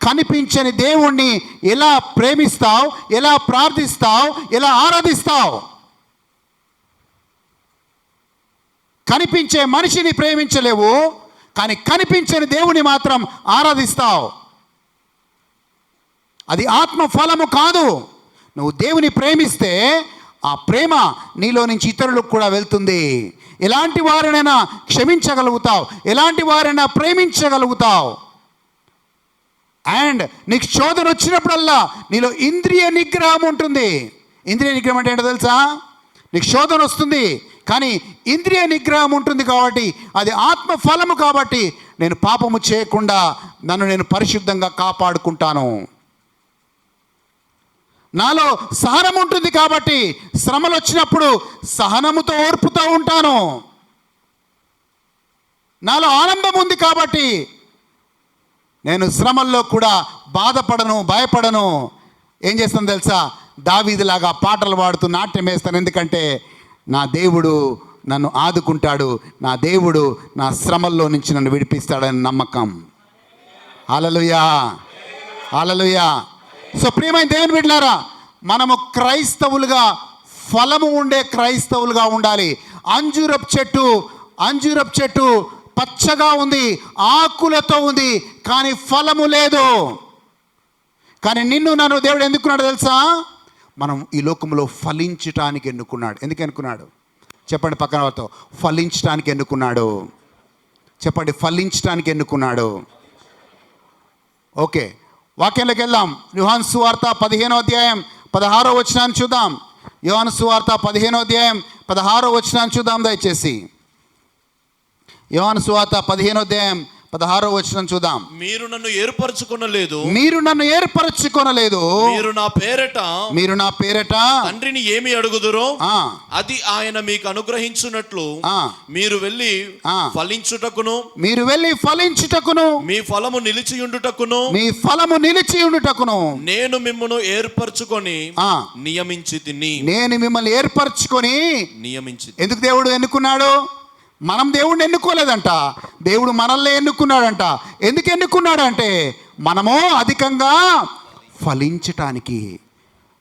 కనిపించని దేవుణ్ణి ఎలా ప్రేమిస్తావు, ఎలా ప్రార్థిస్తావు, ఎలా ఆరాధిస్తావు? కనిపించే మనిషిని ప్రేమించలేవు, కానీ కనిపించని దేవుని మాత్రం ఆరాధిస్తావు. అది ఆత్మ ఫలము కాదు. నువ్వు దేవుని ప్రేమిస్తే ఆ ప్రేమ నీలో నుంచి ఇతరులకు కూడా వెళ్తుంది. ఎలాంటి వారినైనా క్షమించగలుగుతావు, ఎలాంటి వారైనా ప్రేమించగలుగుతావు. అండ్ నీకు శోధన వచ్చినప్పుడల్లా నీలో ఇంద్రియ నిగ్రహం ఉంటుంది. ఇంద్రియ నిగ్రహం అంటే ఏంటో తెలుసా? నీకు శోధన వస్తుంది, కానీ ఇంద్రియ నిగ్రహం ఉంటుంది కాబట్టి, అది ఆత్మ ఫలము కాబట్టి, నేను పాపము చేయకుండా నన్ను నేను పరిశుద్ధంగా కాపాడుకుంటాను. నాలో సహనం ఉంటుంది కాబట్టి శ్రమలు వచ్చినప్పుడు సహనముతో ఓర్పుతూ ఉంటాను. నాలో ఆనందం ఉంది కాబట్టి నేను శ్రమల్లో కూడా బాధపడను, భయపడను. ఏం చేస్తాను తెలుసా? దావీదులాగా పాటలు పాడుతూ నాట్యం వేస్తాను. ఎందుకంటే నా దేవుడు నన్ను ఆదుకుంటాడు, నా దేవుడు నా శ్రమల్లో నుంచి నన్ను విడిపిస్తాడని నమ్మకం. హల్లెలూయా, హల్లెలూయా. సో ప్రియమైన దేవుని బిడ్డలారా, మనము క్రైస్తవులుగా ఫలము ఉండే క్రైస్తవులుగా ఉండాలి. అంజూరపు చెట్టు పచ్చగా ఉంది, ఆకులతో ఉంది, కానీ ఫలము లేదు. కానీ నిన్ను నన్ను దేవుడు ఎందుకున్నాడు తెలుసా? మనం ఈ లోకంలో ఫలించటానికి ఎన్నుకున్నాడు. ఎందుకు ఎన్నుకున్నాడు చెప్పండి? పక్కన వారితో, ఫలించటానికి ఎన్నుకున్నాడు. చెప్పండి, ఫలించటానికి ఎన్నుకున్నాడు. ఓకే, వాక్యంలోకి వెళ్దాం. యోహాను సువార్త 15వ అధ్యాయం 16వ వచనాన్ని చూద్దాం. యోహాను సువార్త 15వ అధ్యాయం 16వ వచనాన్ని చూద్దాం దయచేసి. యోహాను సువార్త 15వ అధ్యాయం 16వ వచనం చూద్దాం. మీరు నన్ను ఏర్పరచుకొనలేదు, మీరు నన్ను ఏర్పరచుకొనలేదు, మీరు నా పేరట తండ్రిని ఏమి అడుగుదురో అది ఆయన మీకు అనుగ్రహించున్నట్లు మీరు వెళ్ళి ఫలించుటకును, మీ ఫలము నిలిచి ఉండుటకును నేను మిమ్మల్ని ఏర్పరచుకొని నియమించి. ఎందుకు దేవుడు ఎన్నుకున్నాడు? మనం దేవుడిని ఎన్నుకోలేదంట, దేవుడు మనల్ని ఎన్నుకున్నాడంట. ఎందుకు ఎన్నుకున్నాడంటే మనము అధికంగా ఫలించటానికి.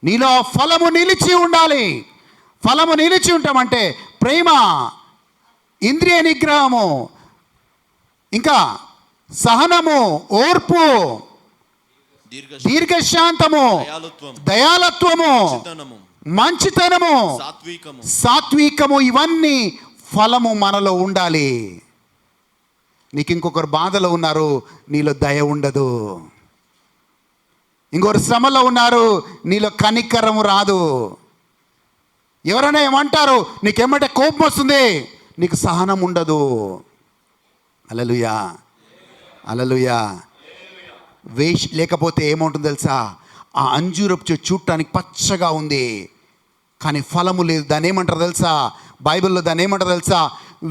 నీలో ఫలము నిలిచి ఉండాలి. ఫలము నిలిచి ఉంటామంటే ప్రేమ, ఇంద్రియ నిగ్రహము, ఇంకా సహనము, ఓర్పు, దీర్ఘశాంతము, దయాలత్వము, మంచితనము, సాత్వికము, ఇవన్నీ ఫలము మనలో ఉండాలి. నీకు ఇంకొకరు బాధలో ఉన్నారు, నీలో దయ ఉండదు. ఇంకొకరు శ్రమలో ఉన్నారు, నీలో కనికరము రాదు. ఎవరైనా ఏమంటారు, నీకేమంటే కోపం వస్తుంది, నీకు సహనం ఉండదు. హల్లెలూయా, హల్లెలూయా. లేకపోతే ఏమవుతుందో తెలుసా? ఆ అంజూరపు చెట్టు చూడటానికి పచ్చగా ఉంది, కానీ ఫలము లేదు. దాన్ని ఏమంటారు తెలుసా? బైబిల్లో దాన్ని ఏమంటారు తెలుసా?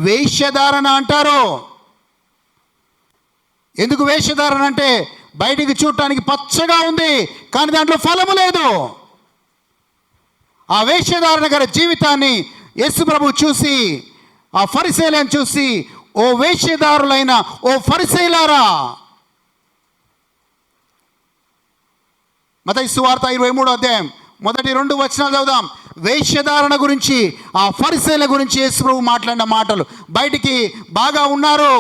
వేషధారణ అంటారు. ఎందుకు వేషధారణ అంటే బయటికి చూడటానికి పచ్చగా ఉంది, కానీ దాంట్లో ఫలము లేదు. ఆ వేషధారణ గారి జీవితాన్ని యేసు ప్రభు చూసి, ఆ ఫరిసేయులను చూసి, ఓ వేషధారులైన ఓ ఫరిసేయులారా. మత్తయి సువార్త 23వ అధ్యాయం మొదటి 2 వచనాలు చదువుదాం. వేషధారణ గురించి, ఆ ఫరిసేయుల గురించి యేసు ప్రభు మాట్లాడిన మాటలు. బయటికి బాగా ఉన్నారు,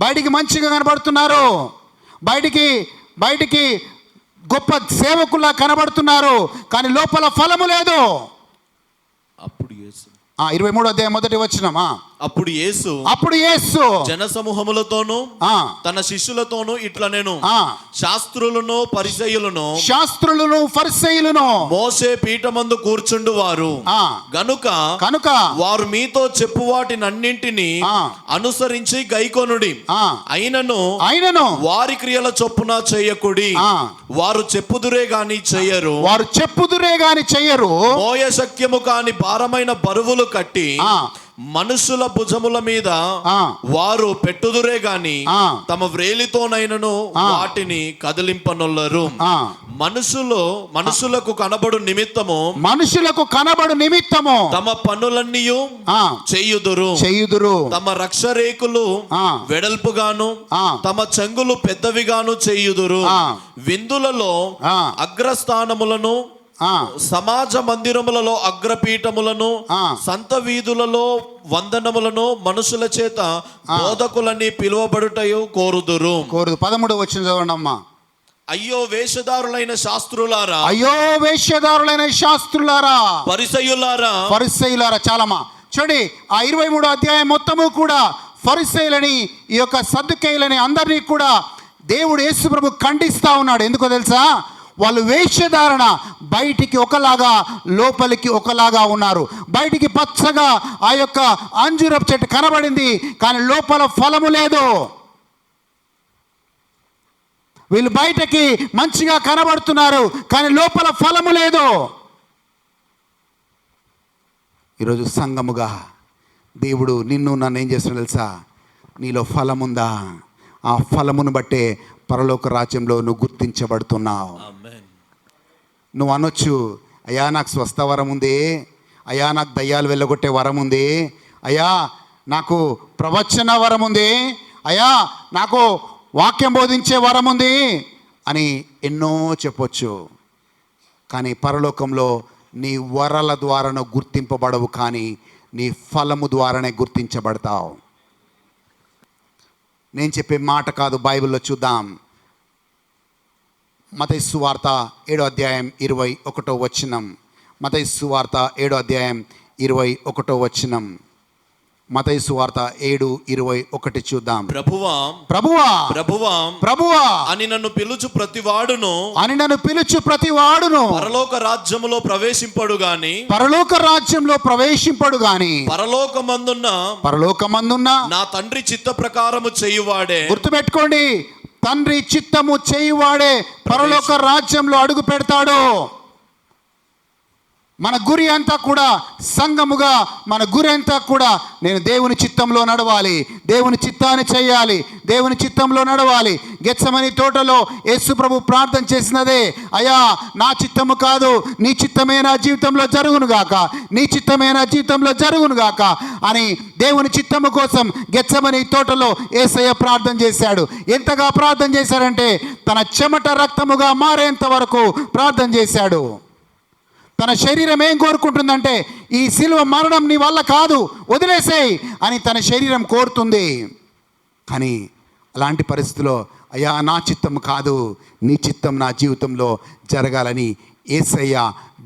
బయటికి మంచిగా కనబడుతున్నారు, బయటికి గొప్ప సేవకుల్లా కనబడుతున్నారు, కానీ లోపల ఫలము లేదు. అప్పుడు 23వ అధ్యాయం మొదటి వచనం. అప్పుడు యేసు జనసమూహములతోను తన శిష్యులతోను ఇట్లా నేను శాస్త్రులను పరిసయ్యులను మోసే పీఠమందు కూర్చుండు వారు గనుక వారు మీతో చెప్పు వాటినన్నింటినీ అనుసరించి గైకొనుడి. అయినను వారి క్రియల చొప్పున చేయకుడి. వారు చెప్పుదురే గాని చెయ్యరు. మోయ శక్యము కాని భారమైన బరువులు కట్టి మనుషుల భుజముల మీద వారు పెట్టుదురే గాని తమ వ్రేలితోనైనను వాటిని కదిలింపనొల్లరు. మనుషులకు కనబడు నిమిత్తము తమ పనులన్నీయు చేయుదురు. తమ రక్షరేకులు వెడల్పుగాను తమ చెంగులు పెద్దవిగాను చేయుదురు. విందులలో అగ్రస్థానములను, సమాజ మందిరములలో అగ్రపీఠములను, సంత వీధులలో వందనములను మనుషుల చేత బోధకులని పిలువబడుటయు కోరుదురు. 13వ వచనం చదవండి అమ్మా. అయ్యో వేషధారులైన శాస్త్రులారా, పరిసయ్యులారా. చాలమ్మా చూడండి, ఆ 23వ అధ్యాయం మొత్తము కూడా ఫరిసయ్యులని, ఈ యొక్క సద్దుకేయులని అందరినీ కూడా దేవుడు యేసు ప్రభు ఖండిస్తా ఉన్నాడు. ఎందుకో తెలుసా? వాళ్ళు వేషధారణ, బయటికి ఒకలాగా లోపలికి ఒకలాగా ఉన్నారు. బయటికి పచ్చగా ఆ యొక్క అంజూరపు చెట్టు కనబడింది, కానీ లోపల ఫలము లేదు. వీళ్ళు బయటకి మంచిగా కనబడుతున్నారు, కానీ లోపల ఫలము లేదు. ఈరోజు సంఘముగా దేవుడు నిన్ను నన్ను ఏం చేస్తున్నాడు తెలుసా? నీలో ఫలముందా? ఆ ఫలమును బట్టే పరలోక రాజ్యంలో నువ్వు గుర్తించబడుతున్నావు. ఆమేన్. నువ్వు అనొచ్చు, అయ్యా నాకు స్వస్థ వరం ఉంది, అయ్యా నాకు దయ్యాలు వెళ్ళగొట్టే వరం ఉంది, అయ్యా నాకు ప్రవచన వరం ఉంది, అయ్యా నాకు వాక్యం బోధించే వరం ఉంది అని ఎన్నో చెప్పొచ్చు. కానీ పరలోకంలో నీ వరాల ద్వారాను గుర్తింపబడవు, కానీ నీ ఫలము ద్వారానే గుర్తించబడతావు. నేను చెప్పే మాట కాదు, బైబిల్లో చూద్దాం. మత్తయి సువార్త 7వ అధ్యాయం 21వ వచనం. మత్తయి సువార్త 7వ అధ్యాయం 21వ వచనం. మత్తయి సువార్త 7:21 చూద్దాం. ప్రభువా ప్రభువా ప్రభువా ప్రభువా అని నన్ను పిలుచు ప్రతివాడును పరలోక రాజ్యములో ప్రవేశింపడు గాని పరలోకమందున్న నా తండ్రి చిత్త ప్రకారము చేయువాడే. గుర్తుపెట్టుకోండి, తండ్రి చిత్తము చేయువాడే పరలోక రాజ్యంలో అడుగు పెడతాడు. మన గురి అంతా కూడా సంఘముగా, మన గురి అంతా కూడా నేను దేవుని చిత్తంలో నడవాలి, దేవుని చిత్తాన్ని చేయాలి, దేవుని చిత్తంలో నడవాలి. గెత్సెమనీ తోటలో యేసు ప్రభు ప్రార్థన చేసినదే, అయ్యా నా చిత్తము కాదు నీ చిత్తమే నా జీవితంలో జరుగునుగాక, నీ చిత్తమే నా జీవితంలో జరుగునుగాక అని దేవుని చిత్తము కోసం గెత్సెమనీ తోటలో యేసయ్య ప్రార్థన చేశాడు. ఎంతగా ప్రార్థన చేశాడంటే తన చెమట రక్తముగా మారేంత వరకు ప్రార్థన చేశాడు. తన శరీరం ఏం కోరుకుంటుందంటే, ఈ సిలువ మరణం నీ వల్ల కాదు, వదిలేసేయి అని తన శరీరం కోరుతుంది. కానీ అలాంటి పరిస్థితిలో అయ్యా నా చిత్తం కాదు నీ చిత్తం నా జీవితంలో జరగాలని యేసయ్య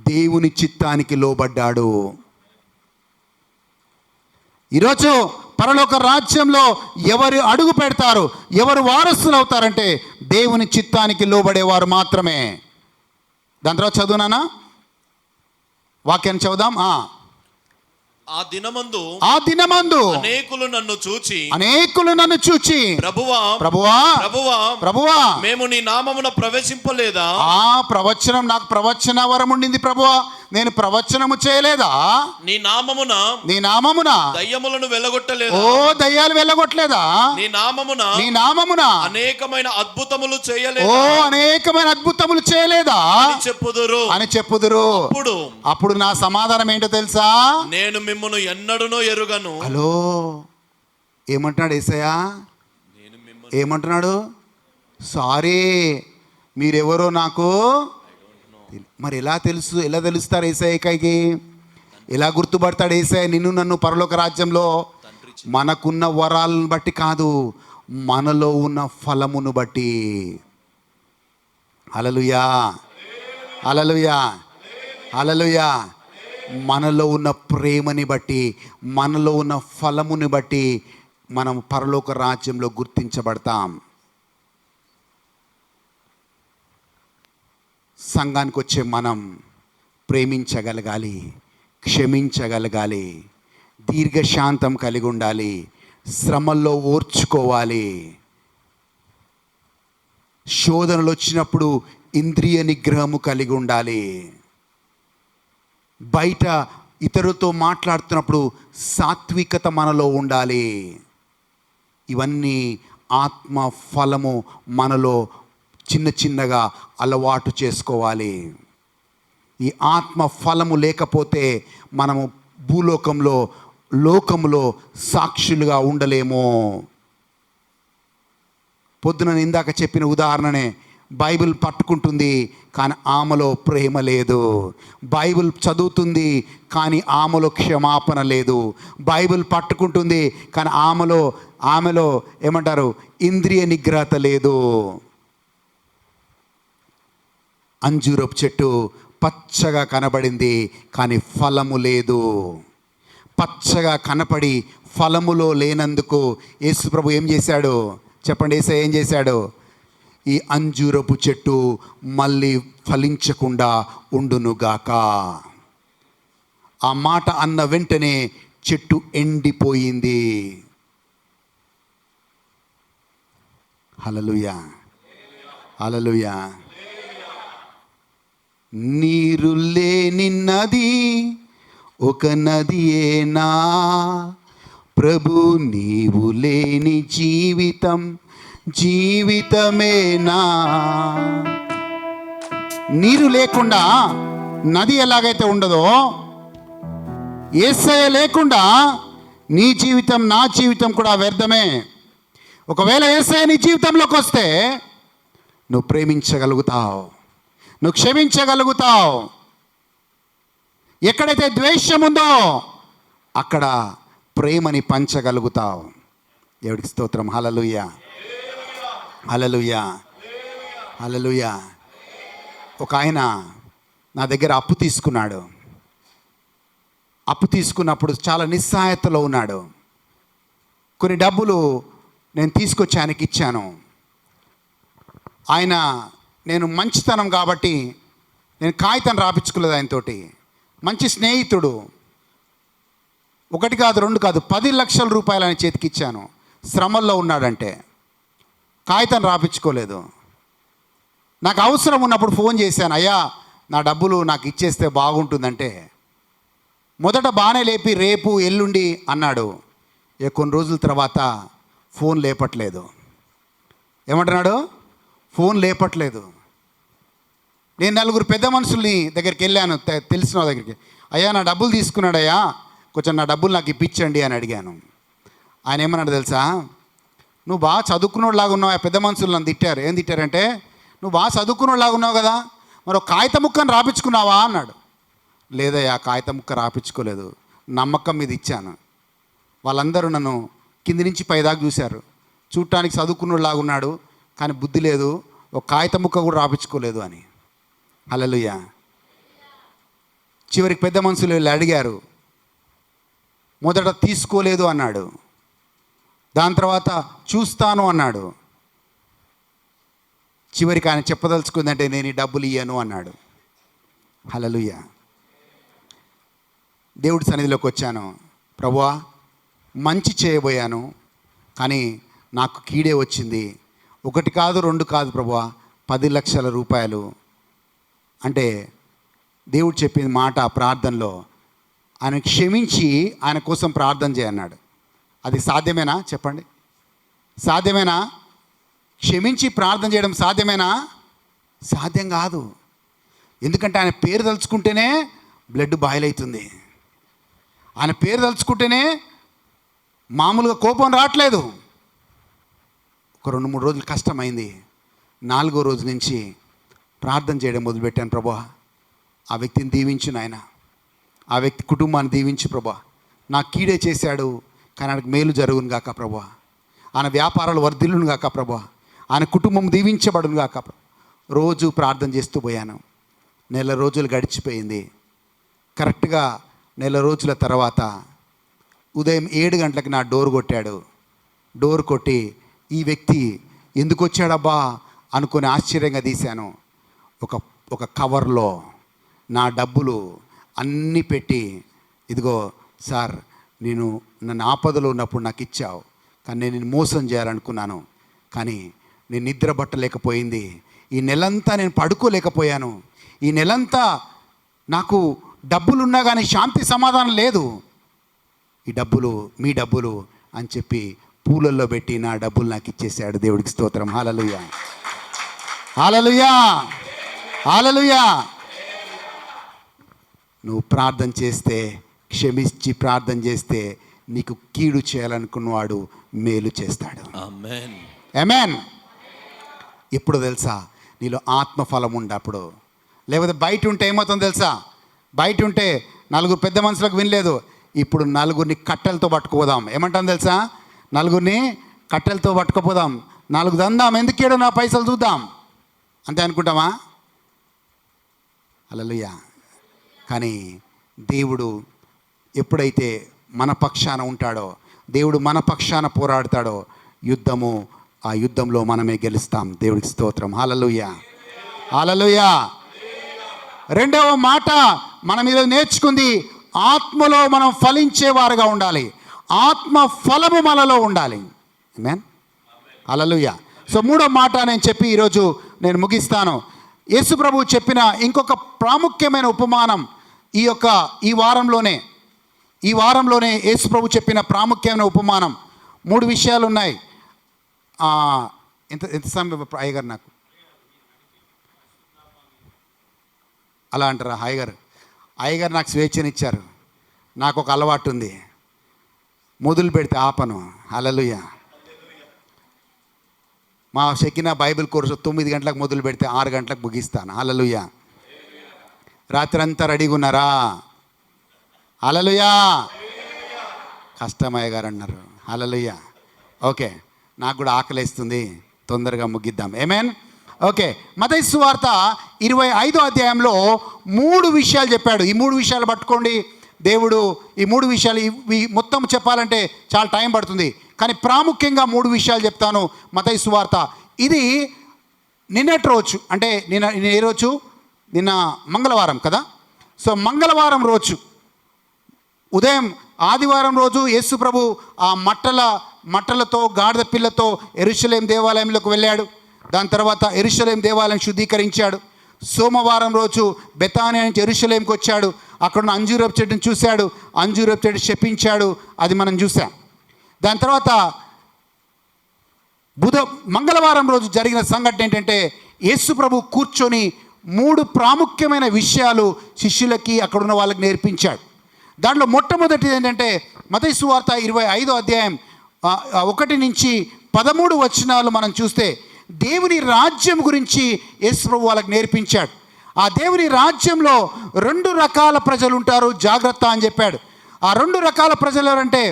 దేవుని చిత్తానికి లోబడ్డాడు. ఈరోజు పరలోక రాజ్యంలో ఎవరు అడుగు పెడతారు, ఎవరు వారసులు అవుతారంటే దేవుని చిత్తానికి లోబడేవారు మాత్రమే. దాని తర్వాత చదువునానా వాక్యాన్ని చదువుదాం. ఆ దినమందు అనేకులు నన్ను చూచి ప్రభువా మేము నీ నామమున ప్రవేశింపలేదా? ప్రవచనం, నాకు ప్రవచన వరం ఉండింది ప్రభువా, నేను ప్రవచనము చేయలేదా? నీ నామమున దయ్యములను వెళ్ళగొట్టలేదా? ఓ దయ్యాలు వెళ్ళగొట్టలేదా? నీ నామమున అనేకమైన అద్భుతములు చేయలేదా? ఓ అనేకమైన అద్భుతములు చేయలేదా అని చెప్పుదురు. అప్పుడు నా సమాధానం ఏంటో తెలుసా? నేను మిమ్మల్ని ఎన్నడూనూ ఎరుగను. హలో, ఏమంటున్నాడు యేసయ్య? ఏమంటున్నాడు? సారీ, మీరెవరో నాకు మరి ఎలా తెలుస్తారు యేసయ్యకి? ఎలా గుర్తుపడతాడు యేసయ్య నిన్ను నన్ను పరలోక రాజ్యంలో? మనకున్న వరాలను బట్టి కాదు, మనలో ఉన్న ఫలమును బట్టి. హల్లెలూయా, హల్లెలూయా, హల్లెలూయా. మనలో ఉన్న ప్రేమని బట్టి, మనలో ఉన్న ఫలముని బట్టి మనం పరలోక రాజ్యంలో గుర్తించబడతాం. సంఘానికి వచ్చే మనం ప్రేమించగలగాలి, క్షమించగలగాలి, దీర్ఘశాంతం కలిగి ఉండాలి, శ్రమల్లో ఓర్చుకోవాలి, శోధనలు వచ్చినప్పుడు ఇంద్రియ నిగ్రహము కలిగి ఉండాలి, బయట ఇతరులతో మాట్లాడుతున్నప్పుడు సాత్వికత మనలో ఉండాలి. ఇవన్నీ ఆత్మ ఫలము మనలో చిన్న చిన్నగా అలవాటు చేసుకోవాలి. ఈ ఆత్మ ఫలము లేకపోతే మనము లోకములో సాక్షులుగా ఉండలేము. పొద్దున ఇందాక చెప్పిన ఉదాహరణనే, బైబిల్ పట్టుకుంటుంది కానీ ఆమెలో ప్రేమ లేదు, బైబిల్ చదువుతుంది కానీ ఆమెలో క్షమాపణ లేదు, బైబిల్ పట్టుకుంటుంది కానీ ఆమెలో ఏమంటారు, ఇంద్రియ నిగ్రహత లేదు. అంజూరపు చెట్టు పచ్చగా కనబడింది కానీ ఫలము లేదు. పచ్చగా కనపడి ఫలములో లేనందుకు యేసు ప్రభు ఏం చేశాడు చెప్పండి? యేసయ్య ఏం చేశాడు? ఈ అంజూరపు చెట్టు మళ్ళీ ఫలించకుండా ఉండునుగాక. ఆ మాట అన్న వెంటనే చెట్టు ఎండిపోయింది. హల్లెలూయా, హల్లెలూయా. నీరు లేని నది ఒక నదియేనా ప్రభు, నీవు లేని జీవితం జీవితమేనా. నీరు లేకుండా నది ఎలాగైతే ఉండదో, యేసయ్య లేకుండా నీ జీవితం నా జీవితం కూడా వ్యర్థమే. ఒకవేళ యేసయ్య నీ జీవితంలోకి వస్తే నువ్వు ప్రేమించగలుగుతావు, నువ్వు క్షమించగలుగుతావు. ఎక్కడైతే ద్వేషం ఉందో అక్కడ ప్రేమని పంచగలుగుతావు. దేవుడికి స్తోత్రం. హల్లెలూయా, హల్లెలూయా, హల్లెలూయా. ఒక ఆయన నా దగ్గర అప్పు తీసుకున్నాడు. అప్పు తీసుకున్నప్పుడు చాలా నిస్సహాయతలో ఉన్నాడు. కొన్ని డబ్బులు నేను తీసుకొచ్చి ఆయనకి ఇచ్చాను. ఆయన, నేను మంచితనం కాబట్టి నేను కాగితం రాపించుకోలేదు ఆయనతోటి. మంచి స్నేహితుడు. 1 కాదు 2 కాదు 10 లక్షల రూపాయలు ఆయన చేతికి ఇచ్చాను. శ్రమల్లో ఉన్నాడంటే కాగితం రాపించుకోలేదు. నాకు అవసరం ఉన్నప్పుడు ఫోన్ చేశాను, అయ్యా నా డబ్బులు నాకు ఇచ్చేస్తే బాగుంటుందంటే మొదట బాగానే లేపి రేపు ఎల్లుండి అన్నాడు. కొన్ని రోజుల తర్వాత ఫోన్ లేపట్లేదు. ఏమంటున్నాడు? ఫోన్ లేపట్లేదు. నేను 4 పెద్ద మనుషుల్ని దగ్గరికి వెళ్ళాను, తెలిసిన దగ్గరికి. అయ్యా నా డబ్బులు తీసుకున్నాడయ్యా, కొంచెం నా డబ్బులు నాకు ఇప్పించండి అని అడిగాను. ఆయన ఏమన్నాడు తెలుసా? నువ్వు బాగా చదువుకున్నోళ్ళలాగా ఉన్నావు. ఆ పెద్ద మనుషులు నన్ను తిట్టారు. ఏం తిట్టారంటే, నువ్వు బాగా చదువుకున్నోళ్ళలాగా ఉన్నావు కదా, మరి ఒక కాగిత ముక్కను రాపించుకున్నావా అన్నాడు. లేదయ్యా కాగిత ముక్క రాపించుకోలేదు, నమ్మకం మీద ఇచ్చాను. వాళ్ళందరూ నన్ను కింది నుంచి పైదాకా చూశారు. చూడటానికి చదువుకున్నోళ్ళలాగా ఉన్నాడు కానీ బుద్ధి లేదు, ఒక కాగిత ముక్క కూడా రాపించుకోలేదు అని. హల్లెలూయా. చివరికి పెద్ద మనుషులు వెళ్ళి అడిగారు. మొదట తీసుకోలేదు అన్నాడు, దాని తర్వాత చూస్తాను అన్నాడు. చివరికి ఆయన చెప్పదలుచుకుందంటే నేను ఈ డబ్బులు ఇయ్యను అన్నాడు. హల్లెలూయా. దేవుడి సన్నిధిలోకి వచ్చాను. ప్రభువా మంచి చేయబోయాను కానీ నాకు కీడే వచ్చింది. 1 కాదు 2 కాదు ప్రభువా, 10 లక్షల రూపాయలు. అంటే దేవుడు చెప్పిన మాట ప్రార్థనలో, ఆయన క్షమించి ఆయన కోసం ప్రార్థన చేయన్నాడు. అది సాధ్యమేనా చెప్పండి? సాధ్యమేనా? క్షమించి ప్రార్థన చేయడం సాధ్యమేనా? సాధ్యం కాదు. ఎందుకంటే ఆయన పేరు తలుచుకుంటేనే బ్లడ్ బాయిల్ అవుతుంది. ఆయన పేరు తలుచుకుంటేనే మామూలుగా కోపం రావట్లేదు. ఒక 2-3 రోజులు కష్టమైంది. 4వ రోజు నుంచి ప్రార్థన చేయడం మొదలుపెట్టాను. ప్రభువా ఆ వ్యక్తిని దీవించు నాయన, ఆ వ్యక్తి కుటుంబాన్ని దీవించు ప్రభువా. నా కీడే చేశాడు కానీ ఆయనకు మేలు జరుగును గాక ప్రభువా. ఆయన వ్యాపారాలు వర్ధిల్లును గాక ప్రభువా. ఆయన కుటుంబం దీవించబడును గాక. రోజు ప్రార్థన చేస్తూ పోయాను. 1 నెల రోజులు గడిచిపోయింది. కరెక్ట్గా 1 నెల రోజుల తర్వాత ఉదయం 7 గంటలకు నా డోర్ కొట్టాడు. డోర్ కొట్టి ఈ వ్యక్తి ఎందుకు వచ్చాడబ్బా అనుకుని ఆశ్చర్యంగా తీశాను. ఒక కవర్లో నా డబ్బులు అన్నీ పెట్టి, ఇదిగో సార్ నేను నన్ను ఆపదలో ఉన్నప్పుడు నాకు ఇచ్చావు, కానీ నేను నిన్ను మోసం చేయాలనుకున్నాను, కానీ నేను నిద్ర పట్టలేకపోయింది. ఈ నెలంతా నేను పడుకోలేకపోయాను. ఈ నెలంతా నాకు డబ్బులున్నా కానీ శాంతి సమాధానం లేదు. ఈ డబ్బులు మీ డబ్బులు అని చెప్పి పూలల్లో పెట్టి నా డబ్బులు నాకు ఇచ్చేసాడు. దేవుడికి స్తోత్రం. హల్లెలూయా, హల్లెలూయా, హల్లెలూయా. నువ్వు ప్రార్థన చేస్తే, క్షమించి ప్రార్థన చేస్తే నీకు కీడు చేయాలనుకున్నవాడు మేలు చేస్తాడు. ఆమేన్, ఆమేన్. ఎప్పుడు తెలుసా? నీలో ఆత్మఫలం ఉండప్పుడు. లేకపోతే బయట ఉంటే ఏమవుతుందో తెలుసా? బయట ఉంటే 4 పెద్ద మనుషులకు వినలేదు, ఇప్పుడు 4 కట్టెలతో పట్టుకుపోదాం. ఏమంటాను తెలుసా? 4 కట్టెలతో పట్టుకుపోదాం, 4 దందాం, ఎందుకేడో నా పైసలు చూద్దాం అంతే అనుకుంటామా? హల్లెలూయా. కానీ దేవుడు ఎప్పుడైతే మన పక్షాన ఉంటాడో, దేవుడు మన పక్షాన పోరాడతాడో, ఆ యుద్ధంలో మనమే గెలుస్తాం. దేవుడికి స్తోత్రం. హల్లెలూయా, హల్లెలూయా. 2వ మాట మనం మీద నేర్చుకుంది, ఆత్మలో మనం ఫలించేవారుగా ఉండాలి. ఆత్మ ఫలము మనలో ఉండాలి. ఆమేన్, హల్లెలూయా. సో 3వ మాట నేను చెప్పి ఈరోజు నేను ముగిస్తాను. యేసు ప్రభు చెప్పిన ఇంకొక ప్రాముఖ్యమైన ఉపమానం ఈ వారంలోనే యేసు ప్రభు చెప్పిన ప్రాముఖ్యమైన ఉపమానం 3 విషయాలు ఉన్నాయి. ఎంత సమయం అయ్యగారు నాకు అలా అంటారా? అయ్యగారు నాకు స్వేచ్ఛనిచ్చారు. నాకు ఒక అలవాటు ఉంది, మొదలు పెడితే ఆపను. హల్లెలూయా. మా షెకినా బైబిల్ కోర్సు 9 గంటలకు మొదలు పెడితే 6 గంటలకు ముగిస్తాను. హల్లెలూయా. రాత్రి అంతా రెడీగా ఉన్నారా? హల్లెలూయా. కష్టమయ్య గారు అన్నారు. హల్లెలూయా. ఓకే, నాకు కూడా ఆకలిస్తుంది, తొందరగా ముగిద్దాం. ఆమేన్. ఓకే, మత్తయి సువార్త 25వ అధ్యాయంలో 3 విషయాలు చెప్పాడు. ఈ 3 విషయాలు పట్టుకోండి. దేవుడు ఈ 3 విషయాలు ఇవి మొత్తం చెప్పాలంటే చాలా టైం పడుతుంది, కానీ ప్రాముఖ్యంగా 3 విషయాలు చెప్తాను. మత్తయి సువార్త ఇది నిన్నటి రోజు, అంటే నిన్న ఏ రోజు? నిన్న మంగళవారం కదా. సో మంగళవారం రోజు ఉదయం, ఆదివారం రోజు యేసు ప్రభు ఆ మట్టలతో గాడిద పిల్లతో యెరూషలేం దేవాలయంలోకి వెళ్ళాడు. దాని తర్వాత యెరూషలేం దేవాలయం శుద్ధీకరించాడు. సోమవారం రోజు బెతానియా నుంచి యెరూషలేంకి వచ్చాడు. అక్కడున్న అంజూరపు చెట్టును చూశాడు. అంజూరపు చెట్టు శపించాడు, అది మనం చూసాం. దాని తర్వాత మంగళవారం రోజు జరిగిన సంఘటన ఏంటంటే యేసు ప్రభు కూర్చొని 3 ప్రాముఖ్యమైన విషయాలు శిష్యులకి, అక్కడున్న వాళ్ళకి నేర్పించాడు. దాంట్లో మొట్టమొదటిది ఏంటంటే మత్తయి సువార్త 25వ అధ్యాయం 1 నుంచి 13 వచనాలు మనం చూస్తే దేవుని రాజ్యం గురించి యేసు ప్రభు వాళ్ళకి నేర్పించాడు. ఆ దేవుని రాజ్యంలో 2 రకాల ప్రజలు ఉంటారు, జాగ్రత్త అని చెప్పాడు. ఆ 2 రకాల ప్రజలు ఎవరంటే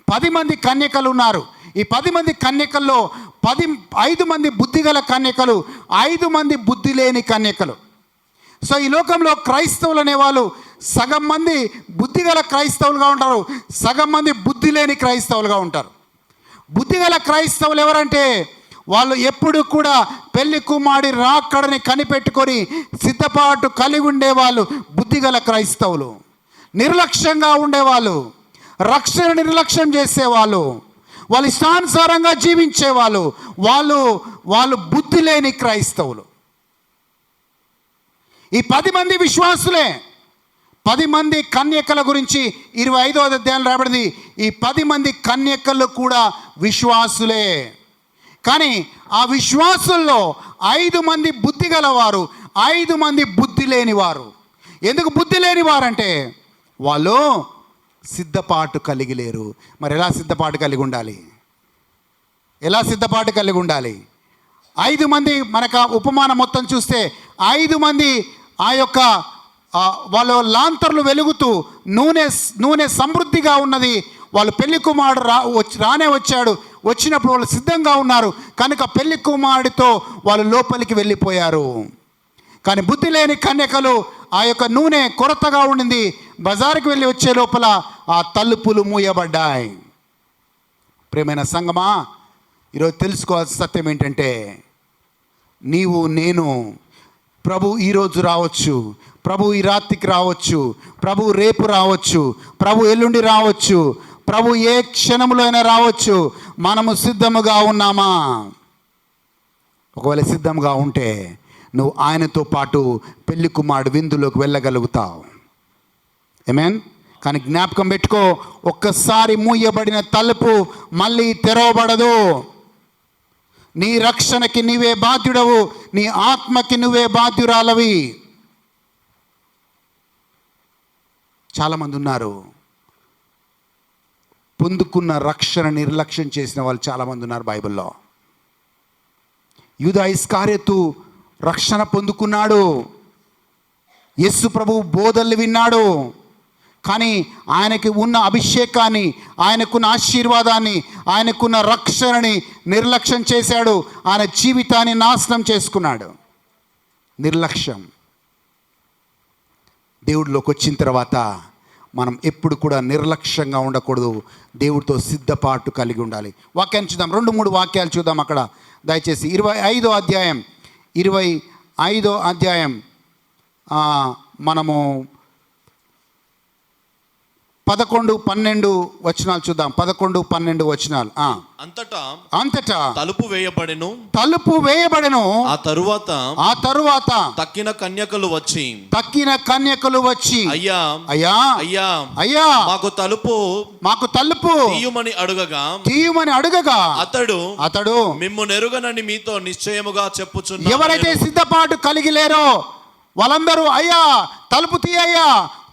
10 మంది కన్యకలు ఉన్నారు. ఈ 10 మంది కన్యకల్లో 5 మంది బుద్ధిగల కన్యకలు, 5 మంది బుద్ధి లేని కన్యకలు. సో ఈ లోకంలో క్రైస్తవులు అనేవాళ్ళు సగం మంది బుద్ధిగల క్రైస్తవులుగా ఉంటారు, సగం మంది బుద్ధి లేని క్రైస్తవులుగా ఉంటారు. బుద్ధిగల క్రైస్తవులు ఎవరంటే వాళ్ళు ఎప్పుడు కూడా పెళ్లి కుమారుడి రాకడని కనిపెట్టుకొని సిద్ధపాటు కలిగి ఉండేవాళ్ళు బుద్ధిగల క్రైస్తవులు. నిర్లక్ష్యంగా ఉండేవాళ్ళు, రక్షణ నిర్లక్ష్యం చేసేవాళ్ళు, వాళ్ళు ఇష్టానుసారంగా జీవించేవాళ్ళు, వాళ్ళు బుద్ధి లేని క్రైస్తవులు. ఈ 10 మంది విశ్వాసులే. 10 మంది కన్యకల గురించి 25వ అధ్యాయం రాబడింది. ఈ 10 మంది కన్యకలు కూడా విశ్వాసులే. కానీ ఆ విశ్వాసుల్లో 5 మంది బుద్ధి గలవారు, 5 మంది బుద్ధి లేనివారు. ఎందుకు బుద్ధి లేనివారంటే వాళ్ళు సిద్ధపాటు కలిగి లేరు. మరి ఎలా సిద్ధపాటు కలిగి ఉండాలి? 5 మంది మనకు ఉపమానం మొత్తం చూస్తే 5 మంది ఆ యొక్క వాళ్ళ లాంతర్లు వెలుగుతూ నూనె సమృద్ధిగా ఉన్నది. వాళ్ళు పెళ్లి కుమారుడు రానే వచ్చాడు. వచ్చినప్పుడు వాళ్ళు సిద్ధంగా ఉన్నారు కనుక పెళ్లి కుమారుడితో వాళ్ళు లోపలికి వెళ్ళిపోయారు. కానీ బుద్ధి లేని కన్యకలు ఆ యొక్క నూనె కొరతగా ఉండింది. బజారుకి వెళ్ళి వచ్చే లోపల ఆ తలుపులు మూయబడ్డాయి. ప్రియమైన సంగమా, ఈరోజు తెలుసుకోవాల్సిన సత్యం ఏంటంటే నేను ప్రభు ఈరోజు రావచ్చు, ప్రభు ఈ రాత్రికి రావచ్చు, ప్రభు రేపు రావచ్చు, ప్రభు ఎల్లుండి రావచ్చు, ప్రభు ఏ క్షణంలో అయినా రావచ్చు. మనము సిద్ధముగా ఉన్నామా? ఒకవేళ సిద్ధంగా ఉంటే నువ్వు ఆయనతో పాటు పెళ్లి కుమారుడు విందులోకి వెళ్ళగలుగుతావు. ఆమేన్. కానీ జ్ఞాపకం పెట్టుకో, ఒక్కసారి మూయబడిన తలుపు మళ్ళీ తెరవబడదు. నీ రక్షణకి నీవే బాధ్యుడవు, నీ ఆత్మకి నువ్వే బాధ్యురాలవి. చాలామంది ఉన్నారు, పొందుకున్న రక్షణ నిర్లక్ష్యం చేసిన వాళ్ళు చాలామంది ఉన్నారు బైబిల్లో. యూదా ఇస్కారియోతు రక్షణ పొందుకున్నాడు, యేసు ప్రభు బోధలు విన్నాడు, కానీ ఆయనకి ఉన్న అభిషేకాన్ని, ఆయనకున్న ఆశీర్వాదాన్ని, ఆయనకున్న రక్షణని నిర్లక్ష్యం చేశాడు. ఆయన జీవితాన్ని నాశనం చేసుకున్నాడు. నిర్లక్ష్యం. దేవుడిలోకి వచ్చిన తర్వాత మనం ఎప్పుడు కూడా నిర్లక్ష్యంగా ఉండకూడదు. దేవుడితో సిద్ధపాటు కలిగి ఉండాలి. వాక్యాన్ని చూద్దాం, 2-3 వాక్యాలు చూద్దాం అక్కడ దయచేసి. 25వ అధ్యాయం మనము 11, 12 వచనాలు చూద్దాం. 11, 12 వచనాలు. అంతటా తలుపు వేయబడెను. ఆ తరువాత తక్కిన కన్యకలు వచ్చి అయ్యా మాకు తలుపు తీయుమని అడుగగా అతడు మిమ్ము నెరుగనని మీతో నిశ్చయముగా చెప్పుచున్నాను. ఎవరైతే సిద్ధపాటు కలిగి లేరో వాళ్ళందరూ అయ్యా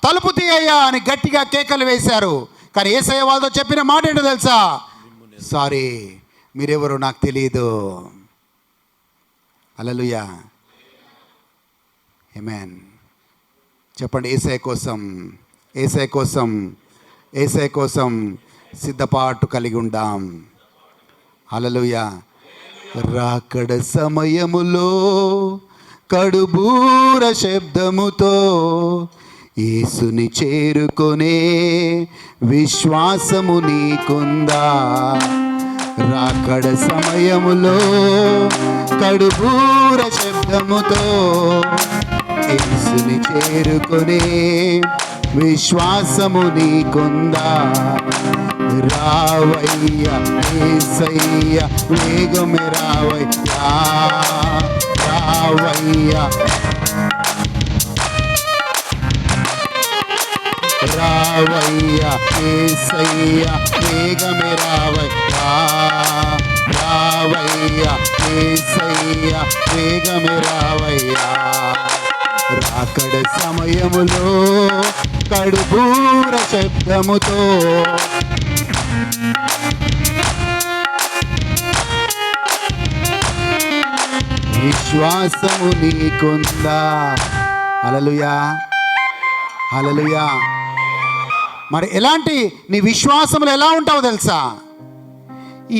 తలుపు తీయ్యా అని గట్టిగా కేకలు వేశారు. కానీ యేసయ్య వాళ్ళతో చెప్పిన మాట ఏంటో తెలుసా? సారీ, మీరెవరో నాకు తెలియదు. హల్లెలూయా, ఆమేన్. చెప్పండి, యేసయ్య కోసం సిద్ధపాటు కలిగి ఉందాం. హల్లెలూయా. రాకడ సమయములో కడుబూర శబ్దముతో యేసుని చేరుకొనే విశ్వాసము నీకుందా? రాకడ సమయములో కడుబూర శబ్దముతో యేసుని చేరుకొనే విశ్వాసము నీకుందా? రావయ్యా యేసయ్య వేగమే రావయ్యా రావయ్యా యేసయ్య వేగమే రావయ్యా యేసయ్య వేగమే రావయ్యా. రాకడ సమయములో కడుబూర శబ్దముతో విశ్వాసము నీకుందా? హల్లెలూయా, హల్లెలూయా. మరి ఎలాంటి నీ విశ్వాసములు ఎలా ఉంటావో తెలుసా?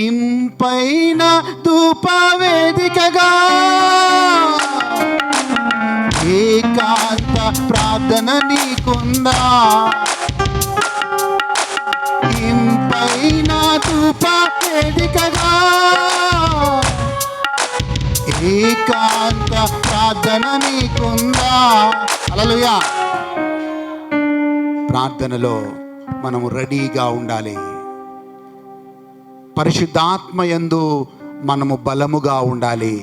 ఇంపైన ధూపవేదికగా ఏకాంత ప్రార్థన నీకుందా? ఇంపైన ధూపవేదికగా ఏకాంత ప్రార్థన నీకుందా? హల్లెలూయా. ప్రార్థనలో మనము రెడీగా ఉండాలి. పరిశుద్ధాత్మయందు మనము బలముగా ఉండాలి.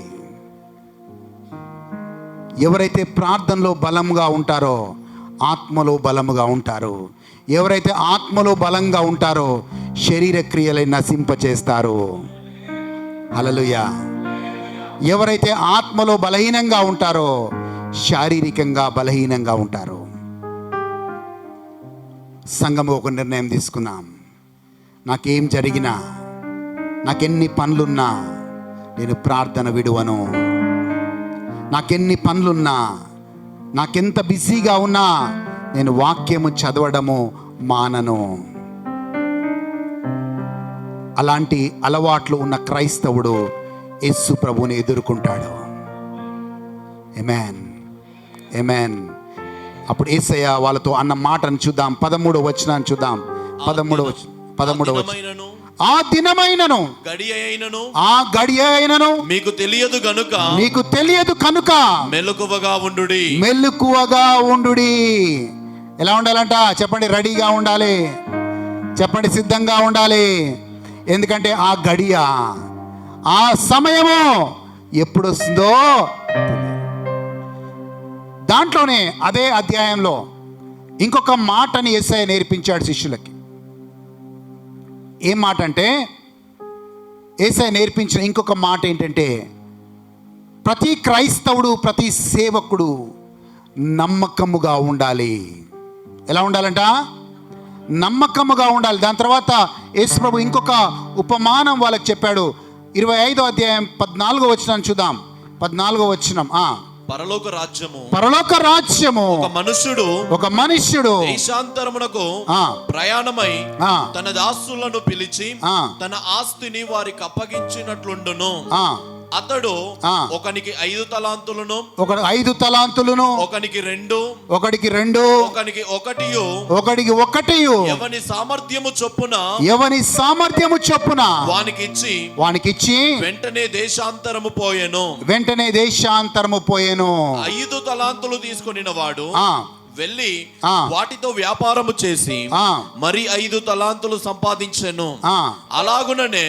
ఎవరైతే ప్రార్థనలో బలముగా ఉంటారో ఆత్మలో బలముగా ఉంటారు. ఎవరైతే ఆత్మలో బలంగా ఉంటారో శరీర క్రియలను నశింపచేస్తారు. హల్లెలూయా. ఎవరైతే ఆత్మలో బలహీనంగా ఉంటారో శారీరకంగా బలహీనంగా ఉంటారు. సంఘము ఒక నిర్ణయం తీసుకుందాం. నాకేం జరిగినా, నాకెన్ని పనులున్నా నేను ప్రార్థన విడువను. నాకెన్ని పనులున్నా, నాకెంత బిజీగా ఉన్నా నేను వాక్యము చదవడము మానను. అలాంటి అలవాట్లు ఉన్న క్రైస్తవుడు యేసు ప్రభువుని ఎదుర్కొంటాడు. ఆమేన్, ఆమేన్. అప్పుడు యేసయ్య వాళ్ళతో అన్న మాటను చూద్దాం. 13వ వచనాన్ని చూద్దాం. 13వ వచనం. ఆ దినమైనను ఆ గడియ అయినను మీకు తెలియదు కనుక మెలకువగా ఉండుడి. ఎలా ఉండాలంట? చెప్పండి, రెడీగా ఉండాలి. చెప్పండి, సిద్ధంగా ఉండాలి. ఎందుకంటే ఆ గడియ, ఆ సమయము ఎప్పుడు వస్తుందో. దాంట్లోనే అదే అధ్యాయంలో ఇంకొక మాటని యేసయ్య నేర్పించాడు శిష్యులకి. ఏం మాట అంటే, యేసయ్య నేర్పించిన ఇంకొక మాట ఏంటంటే, ప్రతి క్రైస్తవుడు, ప్రతి సేవకుడు నమ్మకముగా ఉండాలి. ఎలా ఉండాలంట? నమ్మకముగా ఉండాలి. దాని తర్వాత యేసు ప్రభు ఇంకొక ఉపమానం వాళ్ళకి చెప్పాడు. 25వ అధ్యాయం 14వ వచనాన్ని చూద్దాం. 14వ వచనం. పరలోక రాజ్యము ఒక మనుష్యుడు దేశాంతరమునకు ప్రయాణమై తన దాసులను పిలిచి తన ఆస్తిని వారికి అప్పగించినట్లుండును. అతడు ఒకనికి 5 తలాంతులను, 5 తలాంతులను, ఒకనికి 2, ఒకడికి 2, ఒకడికి 1, ఎవని సామర్థ్యము చొప్పున వానికిచ్చి వెంటనే దేశాంతరము పోయెను. 5 తలాంతులు తీసుకొనిన వాడు వెళ్ళి ఆ. వాటితో వ్యాపారము చేసి ఆ. మరి 5 తలాంతులు సంపాదించెను. ఆ. అలాగుననే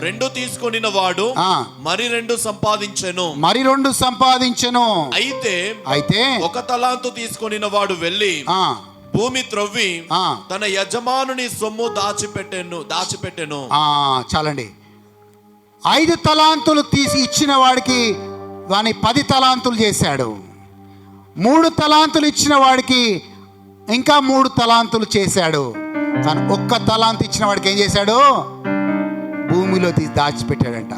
2 తీసుకొనిన వాడు ఆ. మరి 2 సంపాదించెను. మరి 2 సంపాదించెను. అయితే 1 తలాంతు తీసుకొనిన వాడు వెళ్ళి ఆ. భూమి త్రవ్వి ఆ. తన యజమానుని సొమ్ము దాచిపెట్టెను. చాలండి. 5 తలాంతులు తీసి ఇచ్చిన వాడికి వాని 10 తలాంతులు చేశాడు. 3 తలాంతులు ఇచ్చిన వాడికి ఇంకా 3 తలాంతులు చేశాడు. కానీ 1 తలాంతు ఇచ్చిన వాడికి ఏం చేశాడు? భూమిలో తీసి దాచిపెట్టాడంట.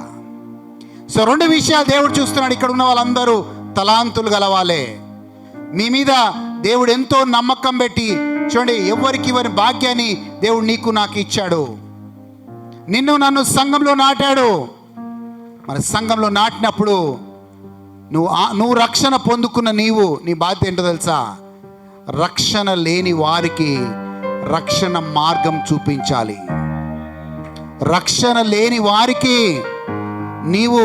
సో 2 విషయాలు దేవుడు చూస్తున్నాడు. ఇక్కడ ఉన్న వాళ్ళందరూ తలాంతులు గలవాలే. మీ మీద దేవుడు ఎంతో నమ్మకం పెట్టి చూడండి, ఎవరికి ఇవ్వని భాగ్యాన్ని దేవుడు నీకు నాకు ఇచ్చాడు. నిన్ను నన్ను సంఘంలో నాటాడు. మన సంఘంలో నాటినప్పుడు నువ్వు రక్షణ పొందుకున్న నీ బాధ్యత ఏంటో తెలుసా? రక్షణ లేని వారికి రక్షణ మార్గం చూపించాలి. రక్షణ లేని వారికి నీవు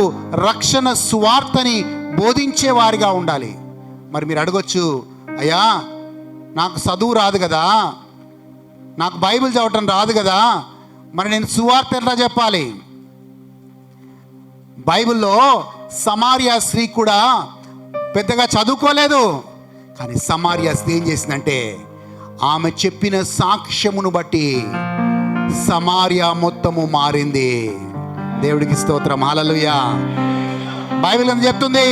రక్షణ సువార్తని బోధించే వారిగా ఉండాలి. మరి మీరు అడగొచ్చు, అయ్యా నాకు చదువు రాదు కదా, నాకు బైబిల్ చదవటం రాదు కదా, మరి నేను సువార్త ఎట్లా చెప్పాలి? బైబిల్లో సమారియా స్త్రీ కూడా పెద్దగా చదువుకోలేదు. కానీ సమారియా స్త్రీ ఏం చేసిందంటే ఆమె చెప్పిన సాక్ష్యమును బట్టి సమారియా మొత్తము మారింది. దేవుడికి స్తోత్రం, హల్లెలూయా. బైబిల్ ఏం చెప్తుంది?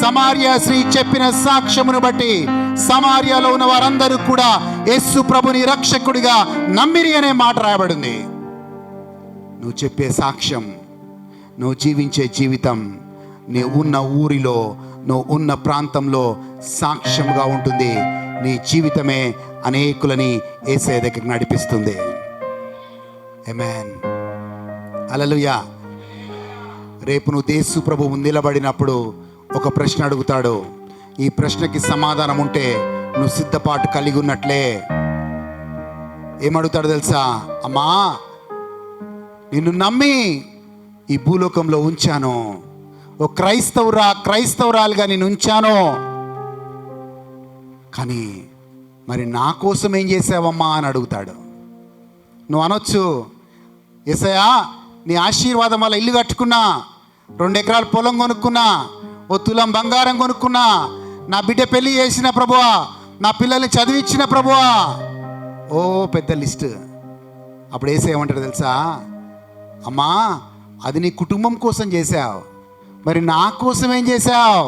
సమారియా స్త్రీ చెప్పిన సాక్ష్యమును బట్టి సమారియాలో ఉన్న వారందరూ కూడా యేసు ప్రభుని రక్షకుడిగా నమ్మిరి అనే మాట రాయబడింది. నువ్వు చెప్పే సాక్ష్యం, నువ్వు జీవించే జీవితం నువ్వు ఉన్న ఊరిలో, నువ్వు ఉన్న ప్రాంతంలో సాక్ష్యంగా ఉంటుంది. నీ జీవితమే అనేకులని యేసయ్య దగ్గరికి నడిపిస్తుంది. ఆమేన్, హల్లెలూయా. రేపు నువ్వు యేసు ప్రభువు నిలబడినప్పుడు ఒక ప్రశ్న అడుగుతాడు. ఈ ప్రశ్నకి సమాధానం ఉంటే నువ్వు సిద్ధపాటు కలిగి ఉన్నట్లే. ఏమడుగుతాడు తెలుసా? అమ్మా, నిన్ను నమ్మి ఈ భూలోకంలో ఉంచాను, ఓ క్రైస్తవురాలుగా నేను ఉంచాను, కానీ మరి నా కోసం ఏం చేసావమ్మా అని అడుగుతాడు. నువ్వు అనొచ్చు, యేసయ్యా నీ ఆశీర్వాదం వల్ల ఇల్లు కట్టుకున్నా, 2 ఎకరాల పొలం కొనుక్కున్నా, ఓ తులం బంగారం కొనుక్కున్నా, నా బిడ్డ పెళ్లి చేసిన ప్రభువా, నా పిల్లల్ని చదివించిన ప్రభువా. ఓ పెద్ద లిస్ట్. అప్పుడు యేసయ్య ఏమంటాడు తెలుసా? అమ్మా, అది నీ కుటుంబం కోసం చేశావు, మరి నా కోసం ఏం చేశావు?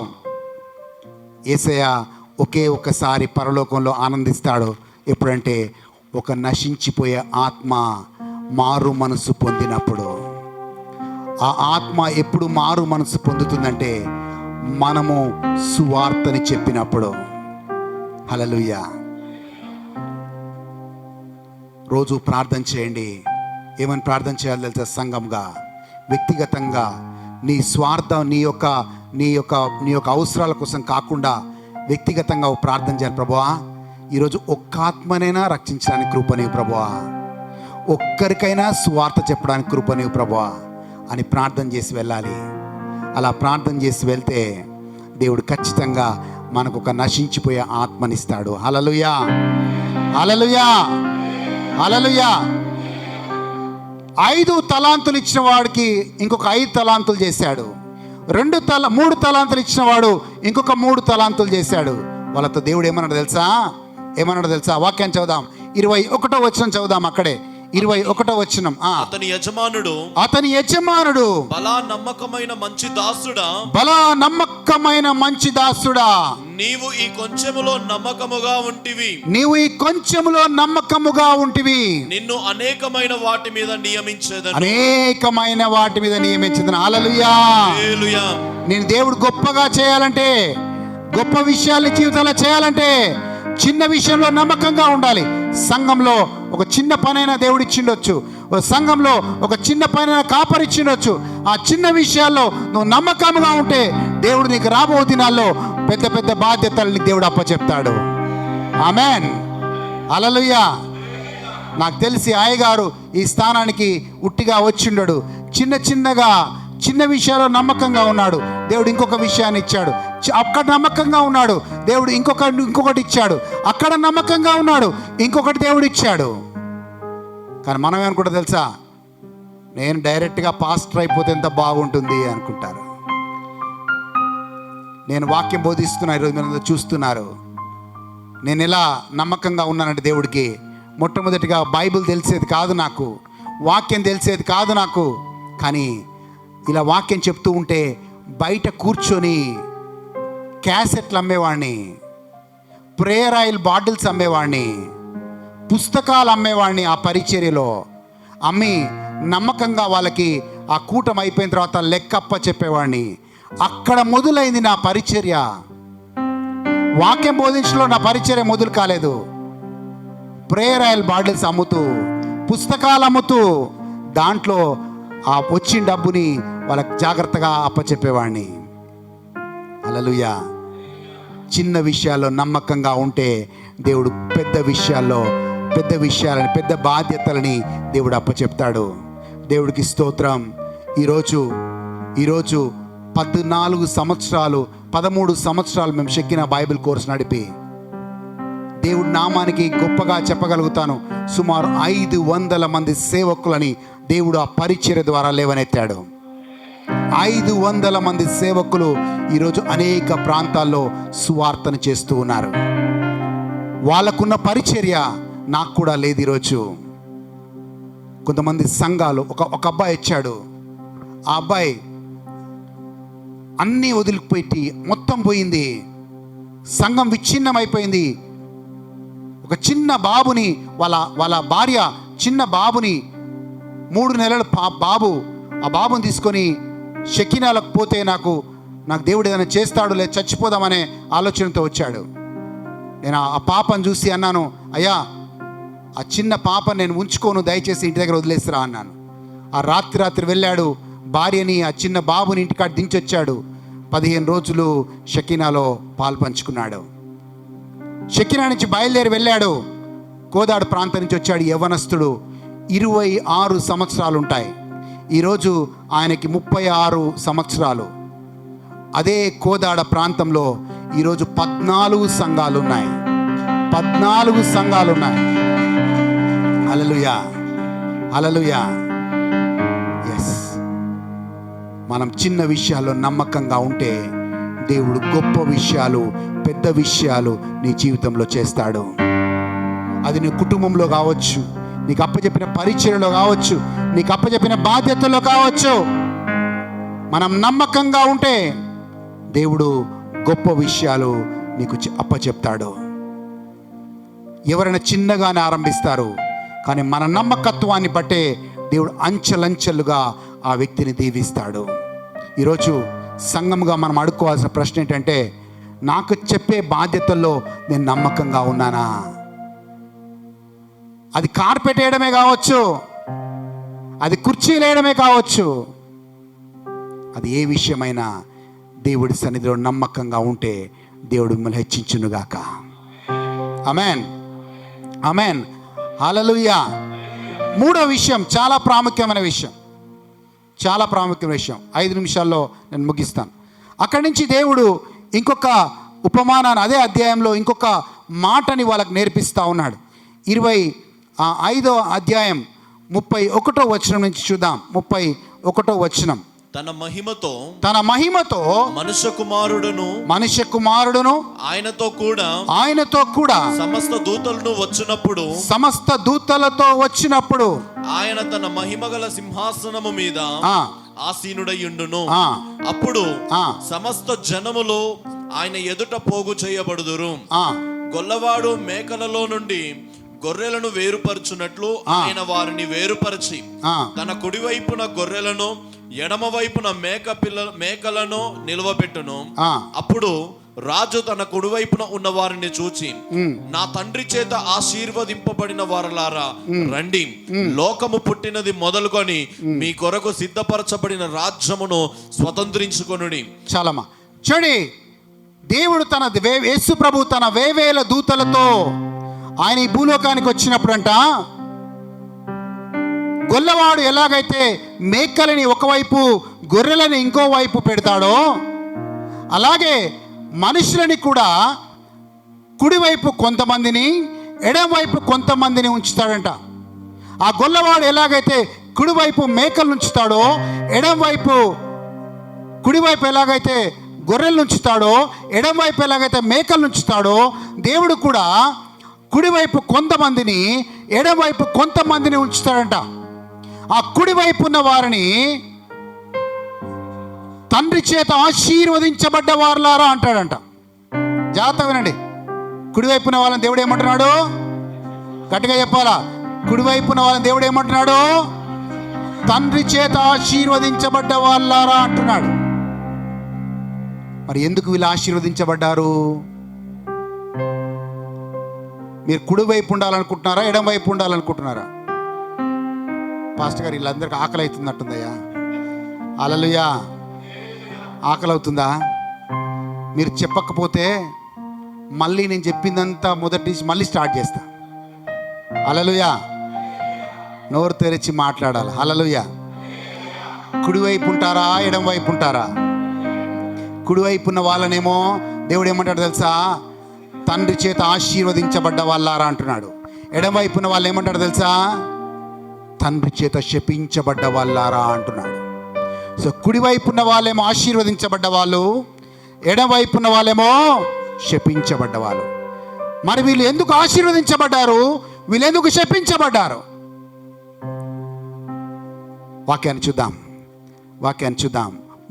యేసయ్య ఒక్కసారి పరలోకంలో ఆనందిస్తాడు. ఎప్పుడంటే ఒక నశించిపోయే ఆత్మ మారు మనసు పొందినప్పుడు. ఆ ఆత్మ ఎప్పుడు మారు మనసు పొందుతుందంటే మనము సువార్తని చెప్పినప్పుడు. హల్లెలూయా. రోజు ప్రార్థన చేయండి. ఏమని ప్రార్థన చేయాలి తెలుసా? సంఘంగా, వ్యక్తిగతంగా, నీ స్వార్థం, నీ యొక్క అవసరాల కోసం కాకుండా వ్యక్తిగతంగా ప్రార్థన చేయాలి. ప్రభువా, ఈరోజు ఒక్క ఆత్మనైనా రక్షించడానికి కృపనివ్వు ప్రభువా, ఒక్కరికైనా సువార్త చెప్పడానికి కృపనివ్వు ప్రభువా అని ప్రార్థన చేసి వెళ్ళాలి. అలా ప్రార్థన చేసి వెళ్తే దేవుడు ఖచ్చితంగా మనకు ఒక నశించిపోయే ఆత్మనిస్తాడు. హల్లెలూయా, హల్లెలూయా, హల్లెలూయా. 5 తలాంతులు ఇచ్చిన వాడికి ఇంకొక 5 తలాంతులు చేశాడు. 3 తలాంతులు ఇచ్చిన వాడు ఇంకొక 3 తలాంతులు చేశాడు. వాళ్ళతో దేవుడు ఏమన్నాడు తెలుసా? వాక్యాన్ని చదువుదాం. 21వ వచనం చదువుదాం. అక్కడే 21వ వచనం. అతని యజమానుడు బలా నమ్మకమైన మంచి దాసుడా, నీవు ఈ కొంచెములో నమ్మకముగా ఉంటివి, నిన్ను అనేకమైన వాటి మీద నియమించేదను. హల్లెలూయా. నేను దేవుడు గొప్పగా చేయాలంటే, గొప్ప విషయాలు జీవితంలో చేయాలంటే చిన్న విషయంలో నమ్మకంగా ఉండాలి. సంఘంలో ఒక చిన్న పనైనా దేవుడు ఇచ్చిండొచ్చు, సంఘంలో ఒక చిన్న పనైనా కాపరిచ్చిండొచ్చు. ఆ చిన్న విషయాల్లో నువ్వు నమ్మకంగా ఉంటే దేవుడు నీకు రాబో దినాల్లో పెద్ద పెద్ద బాధ్యతల్ని దేవుడు అప్పచెప్తాడు. ఆమేన్, హల్లెలూయా. నాకు తెలిసి అయ్యగారు ఈ స్థానానికి ఉట్టిగా వచ్చిండడు. చిన్న విషయాల్లో నమ్మకంగా ఉన్నాడు. దేవుడు ఇంకొక విషయాన్ని ఇచ్చాడు. అక్కడ నమ్మకంగా ఉన్నాడు, దేవుడు ఇంకొకటి ఇచ్చాడు. అక్కడ నమ్మకంగా ఉన్నాడు, ఇంకొకటి దేవుడు ఇచ్చాడు. కానీ మనం ఏమనుకుంటా తెలుసా, నేను డైరెక్ట్గా పాస్టర్ అయిపోతే ఎంత బాగుంటుంది అనుకుంటారు. నేను వాక్యం బోధిస్తున్నా, ఈరోజు మీరు చూస్తున్నారు. నేను ఎలా నమ్మకంగా ఉన్నానంటే దేవుడికి, మొట్టమొదటిగా బైబిల్ తెలిసేది కాదు నాకు, వాక్యం తెలిసేది కాదు నాకు. కానీ ఇలా వాక్యం చెప్తూ ఉంటే బయట కూర్చొని క్యాసెట్లు అమ్మేవాడిని, ప్రేయర్ ఆయిల్ బాటిల్స్ అమ్మేవాడిని, పుస్తకాలు అమ్మేవాడిని. ఆ పరిచర్యలో అమ్మి నమ్మకంగా వాళ్ళకి ఆ కూటం అయిపోయిన తర్వాత లెక్కప్ప చెప్పేవాడిని. అక్కడ మొదలైంది నా పరిచర్య. వాక్యం బోధించడంలో నా పరిచర్య మొదలు కాలేదు. ప్రేయర్ ఆయిల్ బాటిల్స్ అమ్ముతూ, పుస్తకాలు అమ్ముతూ, దాంట్లో ఆ వచ్చిన డబ్బుని వాళ్ళకి జాగ్రత్తగా అప్పచెప్పేవాడిని. హల్లెలూయా. చిన్న విషయాల్లో నమ్మకంగా ఉంటే దేవుడు పెద్ద విషయాలని, పెద్ద బాధ్యతలని దేవుడు అప్పచెప్తాడు. దేవుడికి స్తోత్రం. ఈరోజు 13 సంవత్సరాలు మేము చెక్కిన బైబిల్ కోర్స్ నడిపి దేవుడి నామానికి గొప్పగా చెప్పగలుగుతాను. సుమారు 500 మంది సేవకులని దేవుడు ఆ పరిచర్య ద్వారా లేవనెత్తాడు. 500 మంది సేవకులు ఈరోజు అనేక ప్రాంతాల్లో సువార్తను చేస్తూ ఉన్నారు. వాళ్ళకున్న పరిచర్య నాకు కూడా లేదు. ఈరోజు కొంతమంది సంఘాలు, ఒక అబ్బాయి వచ్చాడు. ఆ అబ్బాయి అన్నీ వదిలిపెట్టి మొత్తం పోయింది, సంఘం విచ్ఛిన్నం అయిపోయింది. ఒక చిన్న బాబుని, వాళ్ళ భార్య చిన్న బాబుని, 3 నెలల బాబు, ఆ బాబుని తీసుకొని షెకినాలకు పోతే నాకు దేవుడు ఏదైనా చేస్తాడు, లేదు చచ్చిపోదామనే ఆలోచనతో వచ్చాడు. నేను ఆ పాపను చూసి అన్నాను, అయ్యా ఆ చిన్న పాప నేను ఉంచుకోను, దయచేసి ఇంటి దగ్గర వదిలేసిరా అన్నాను. ఆ రాత్రి వెళ్ళాడు, భార్యని ఆ చిన్న బాబుని ఇంటికాడ దించొచ్చాడు. 15 రోజులు షకీనాలో పాలు పంచుకున్నాడు. షకీనా నుంచి బయలుదేరి వెళ్ళాడు. కోదాడు ప్రాంతం నుంచి వచ్చాడు. యవ్వనస్తుడు, 26 సంవత్సరాలు ఉంటాయి. ఈరోజు ఆయనకి 36 సంవత్సరాలు. అదే కోదాడ ప్రాంతంలో ఈరోజు 14 సంఘాలు ఉన్నాయి. 14 సంఘాలు ఉన్నాయి. హల్లెలూయా, హల్లెలూయా. ఎస్, మనం చిన్న విషయాల్లో నమ్మకంగా ఉంటే దేవుడు గొప్ప విషయాలు, పెద్ద విషయాలు నీ జీవితంలో చేస్తాడు. అది నీ కుటుంబంలో కావచ్చు, నీకు అప్పచెప్పిన పరిచర్యలో కావచ్చు, నీకు అప్పచెప్పిన బాధ్యతలో కావచ్చు. మనం నమ్మకంగా ఉంటే దేవుడు గొప్ప విషయాలు నీకు అప్పచెప్తాడు. ఎవరైనా చిన్నగానే ఆరంభిస్తారు, కానీ మన నమ్మకత్వాన్ని బట్టే దేవుడు అంచెలంచెలుగా ఆ వ్యక్తిని దీవిస్తాడు. ఈరోజు సంఘముగా మనం అడుక్కోవాల్సిన ప్రశ్న ఏంటంటే, నాకు చెప్పే బాధ్యతల్లో నేను నమ్మకంగా ఉన్నానా? అది కార్పెట్ వేయడమే కావచ్చు, అది కుర్చీలు వేయడమే కావచ్చు, అది ఏ విషయమైనా దేవుడి సన్నిధిలో నమ్మకంగా ఉంటే దేవుడు మిమ్మల్ని హెచ్చించునుగాక. ఆమేన్, ఆమేన్, హల్లెలూయా. 3వ విషయం, చాలా ప్రాముఖ్యమైన విషయం, 5 నిమిషాల్లో నేను ముగిస్తాను. అక్కడి నుంచి దేవుడు ఇంకొక ఉపమానాన్ని అదే అధ్యాయంలో ఇంకొక మాటని వాళ్ళకి నేర్పిస్తూ ఉన్నాడు. 25వ అధ్యాయం 31వ వచనం నుంచి చూద్దాం. 31వ వచనం. తన మహిమతో మనుష్య కుమారుడును ఆయనతో కూడా సమస్త దూతలతో వచ్చినప్పుడు ఆయన తన మహిమగల సింహాసనము మీద ఆసీనుడయ్యుండును. అప్పుడు సమస్త జనములు ఆయన ఎదుట పోగు చేయబడుదురు. గొల్లవాడు మేకలలో నుండి గొర్రెలను వేరుపరచునట్లు ఆయన వారిని వేరుపరిచి తన కుడివైపున గొర్రెలను, ఎడమ వైపున మేకలను నిలవబెట్టును. అప్పుడు రాజు తన కుడివైపున ఉన్న వారిని చూచి, నా తండ్రి చేత ఆశీర్వదింపబడిన వారలారా రండి, లోకము పుట్టినది మొదలుకొని మీ కొరకు సిద్ధపరచబడిన రాజ్యమును స్వతంత్రించుకొనుడి. చాలమ్మా చూడి, దేవుడు యేసు ప్రభు తన వేవేల దూతలతో ఆయన ఈ భూలోకానికి వచ్చినప్పుడంట, గొల్లవాడు ఎలాగైతే మేకలని ఒకవైపు, గొర్రెలని ఇంకో వైపు పెడతాడో, అలాగే మనుషులని కూడా కుడివైపు కొంతమందిని, ఎడమవైపు కొంతమందిని ఉంచుతాడంట. ఆ గొల్లవాడు ఎలాగైతే కుడివైపు మేకలు ఉంచుతాడో, ఎడమవైపు కుడివైపు ఎలాగైతే గొర్రెలు ఉంచుతాడో, ఎడమవైపు ఎలాగైతే మేకలు ఉంచుతాడో, దేవుడు కూడా కుడివైపు కొంతమందిని, ఎడమవైపు కొంతమందిని ఉంచుతాడంట. ఆ కుడివైపు ఉన్న వారిని తండ్రి చేత ఆశీర్వదించబడ్డ వారులారా అంటాడంట. జాగ్రత్తగా వినండి. కుడివైపు ఉన్న వాళ్ళని దేవుడు ఏమంటున్నాడు? గట్టిగా చెప్పాలా. కుడివైపు ఉన్న వాళ్ళని దేవుడు ఏమంటున్నాడు? తండ్రి చేత ఆశీర్వదించబడ్డ వాళ్ళారా అంటున్నాడు. మరి ఎందుకు వీళ్ళు ఆశీర్వదించబడ్డారు? మీరు కుడివైపు ఉండాలనుకుంటున్నారా, ఎడమవైపు ఉండాలనుకుంటున్నారా? పాస్టర్ గారు వీళ్ళందరికీ ఆకలి అవుతున్నట్టుందయ్యా. హల్లెలూయా. ఆకలి అవుతుందా? మీరు చెప్పకపోతే మళ్ళీ నేను చెప్పిందంతా మొదటి నుంచి మళ్ళీ స్టార్ట్ చేస్తా. హల్లెలూయా. నోరు తెరిచి మాట్లాడాలి. హల్లెలూయా. కుడివైపు ఉంటారా, ఎడమవైపు ఉంటారా? కుడివైపు ఉన్న వాళ్ళనేమో దేవుడు ఏమంటాడు తెలుసా? తండ్రి చేత ఆశీర్వదించబడ్డ వాళ్ళారా అంటున్నాడు. ఎడమవైపు ఉన్న వాళ్ళు ఏమంటాడు తెలుసా? తండ్రి చేత శపించబడ్డ వాళ్ళారా అంటున్నాడు. సో కుడివైపు ఉన్న వాళ్ళేమో ఆశీర్వదించబడ్డ వాళ్ళు, ఎడమవైపు ఉన్న వాళ్ళేమో శపించబడ్డ వాళ్ళు. మరి వీళ్ళు ఎందుకు ఆశీర్వదించబడ్డారు? వీళ్ళు ఎందుకు శపించబడ్డారు? వాక్యాన్ని చూద్దాం.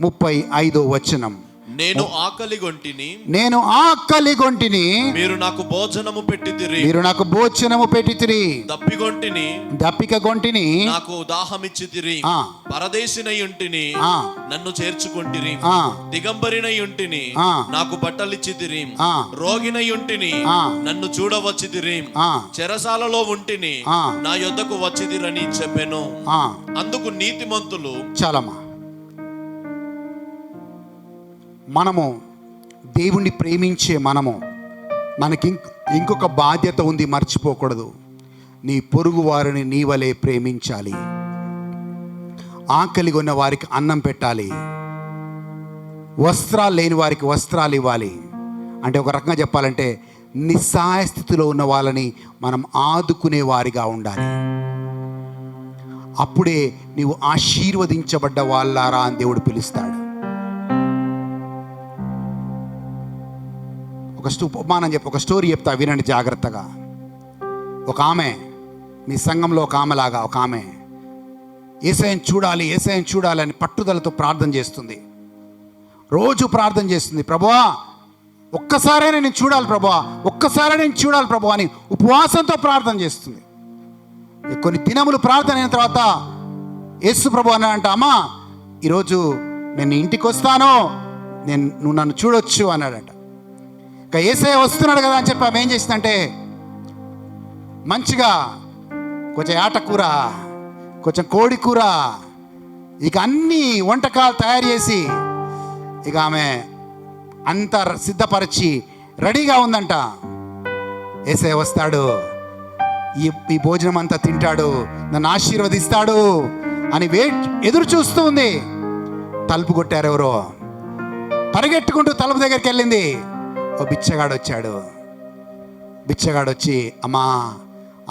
35వ వచనం. నేను ఆకలిగొంటిని, నేను ఆకలిగొంటిని, మీరు నాకు భోజనము పెట్టితిరి. మీరు నాకు భోజనము పెట్టితిరి. దప్పిగొంటిని, దప్పికగొంటిని, నాకు దాహమిచ్చితిరి. పరదేశినై ఉంటిని, నన్ను చేర్చుకొంటిరి. దిగంబరినై ఉంటిని, నాకు బట్టలిచ్చితిరి. రోగినై ఉంటిని, నన్ను చూడవచ్చితిరి. చెరసాలలో ఉంటిని, నా యొద్దకు వచ్చిదిరని చెప్పెను. అందుకు నీతిమంతులు. చాలమ్మా. మనము దేవుణ్ణి ప్రేమించే మనకి ఇంకొక బాధ్యత ఉంది, మర్చిపోకూడదు. నీ పొరుగు వారిని నీ వలె ప్రేమించాలి. ఆకలి కొన్న వారికి అన్నం పెట్టాలి. వస్త్రాలు లేని వారికి వస్త్రాలు ఇవ్వాలి. అంటే ఒక రకంగా చెప్పాలంటే నిస్సహాయ స్థితిలో ఉన్న వాళ్ళని మనం ఆదుకునే వారిగా ఉండాలి. అప్పుడే నీవు ఆశీర్వదించబడ్డ వాళ్ళారా అని దేవుడు పిలుస్తాడు. ఒక స్టోరీ చెప్తా, వినండి జాగ్రత్తగా. ఒక ఆమె, మీ సంఘంలో ఒక ఆమెలాగా ఒక ఆమె యేసయ్యను చూడాలి అని పట్టుదలతో ప్రార్థన చేస్తుంది. రోజు ప్రార్థన చేస్తుంది. ప్రభువా ఒక్కసారైనా నేను చూడాలి ప్రభువా, ఒక్కసారైనా నేను చూడాలి ప్రభువా అని ఉపవాసంతో ప్రార్థన చేస్తుంది. కొన్ని దినములు ప్రార్థన అయిన తర్వాత యేసు ప్రభు అన్నాడంట, అమ్మా ఈరోజు నేను ఇంటికి వస్తాను, నువ్వు నన్ను చూడొచ్చు అన్నాడంట. ఇక యేసయ్య వస్తున్నాడు కదా అని చెప్పి ఆమె ఏం చేసిందంటే మంచిగా కొంచెం ఆటకూర, కొంచెం కోడి కూర, ఇక అన్ని వంటకాలు తయారు చేసి ఇక ఆమె అంతా సిద్ధపరిచి రెడీగా ఉందంట. యేసయ్య వస్తాడు, ఈ భోజనం అంతా తింటాడు, నన్ను ఆశీర్వదిస్తాడు అని ఎదురు చూస్తూ ఉంది. తలుపు కొట్టారు ఎవరో. పరిగెట్టుకుంటూ తలుపు దగ్గరికి వెళ్ళింది. ఓ బిచ్చగాడు వచ్చాడు. బిచ్చగాడు వచ్చి, అమ్మా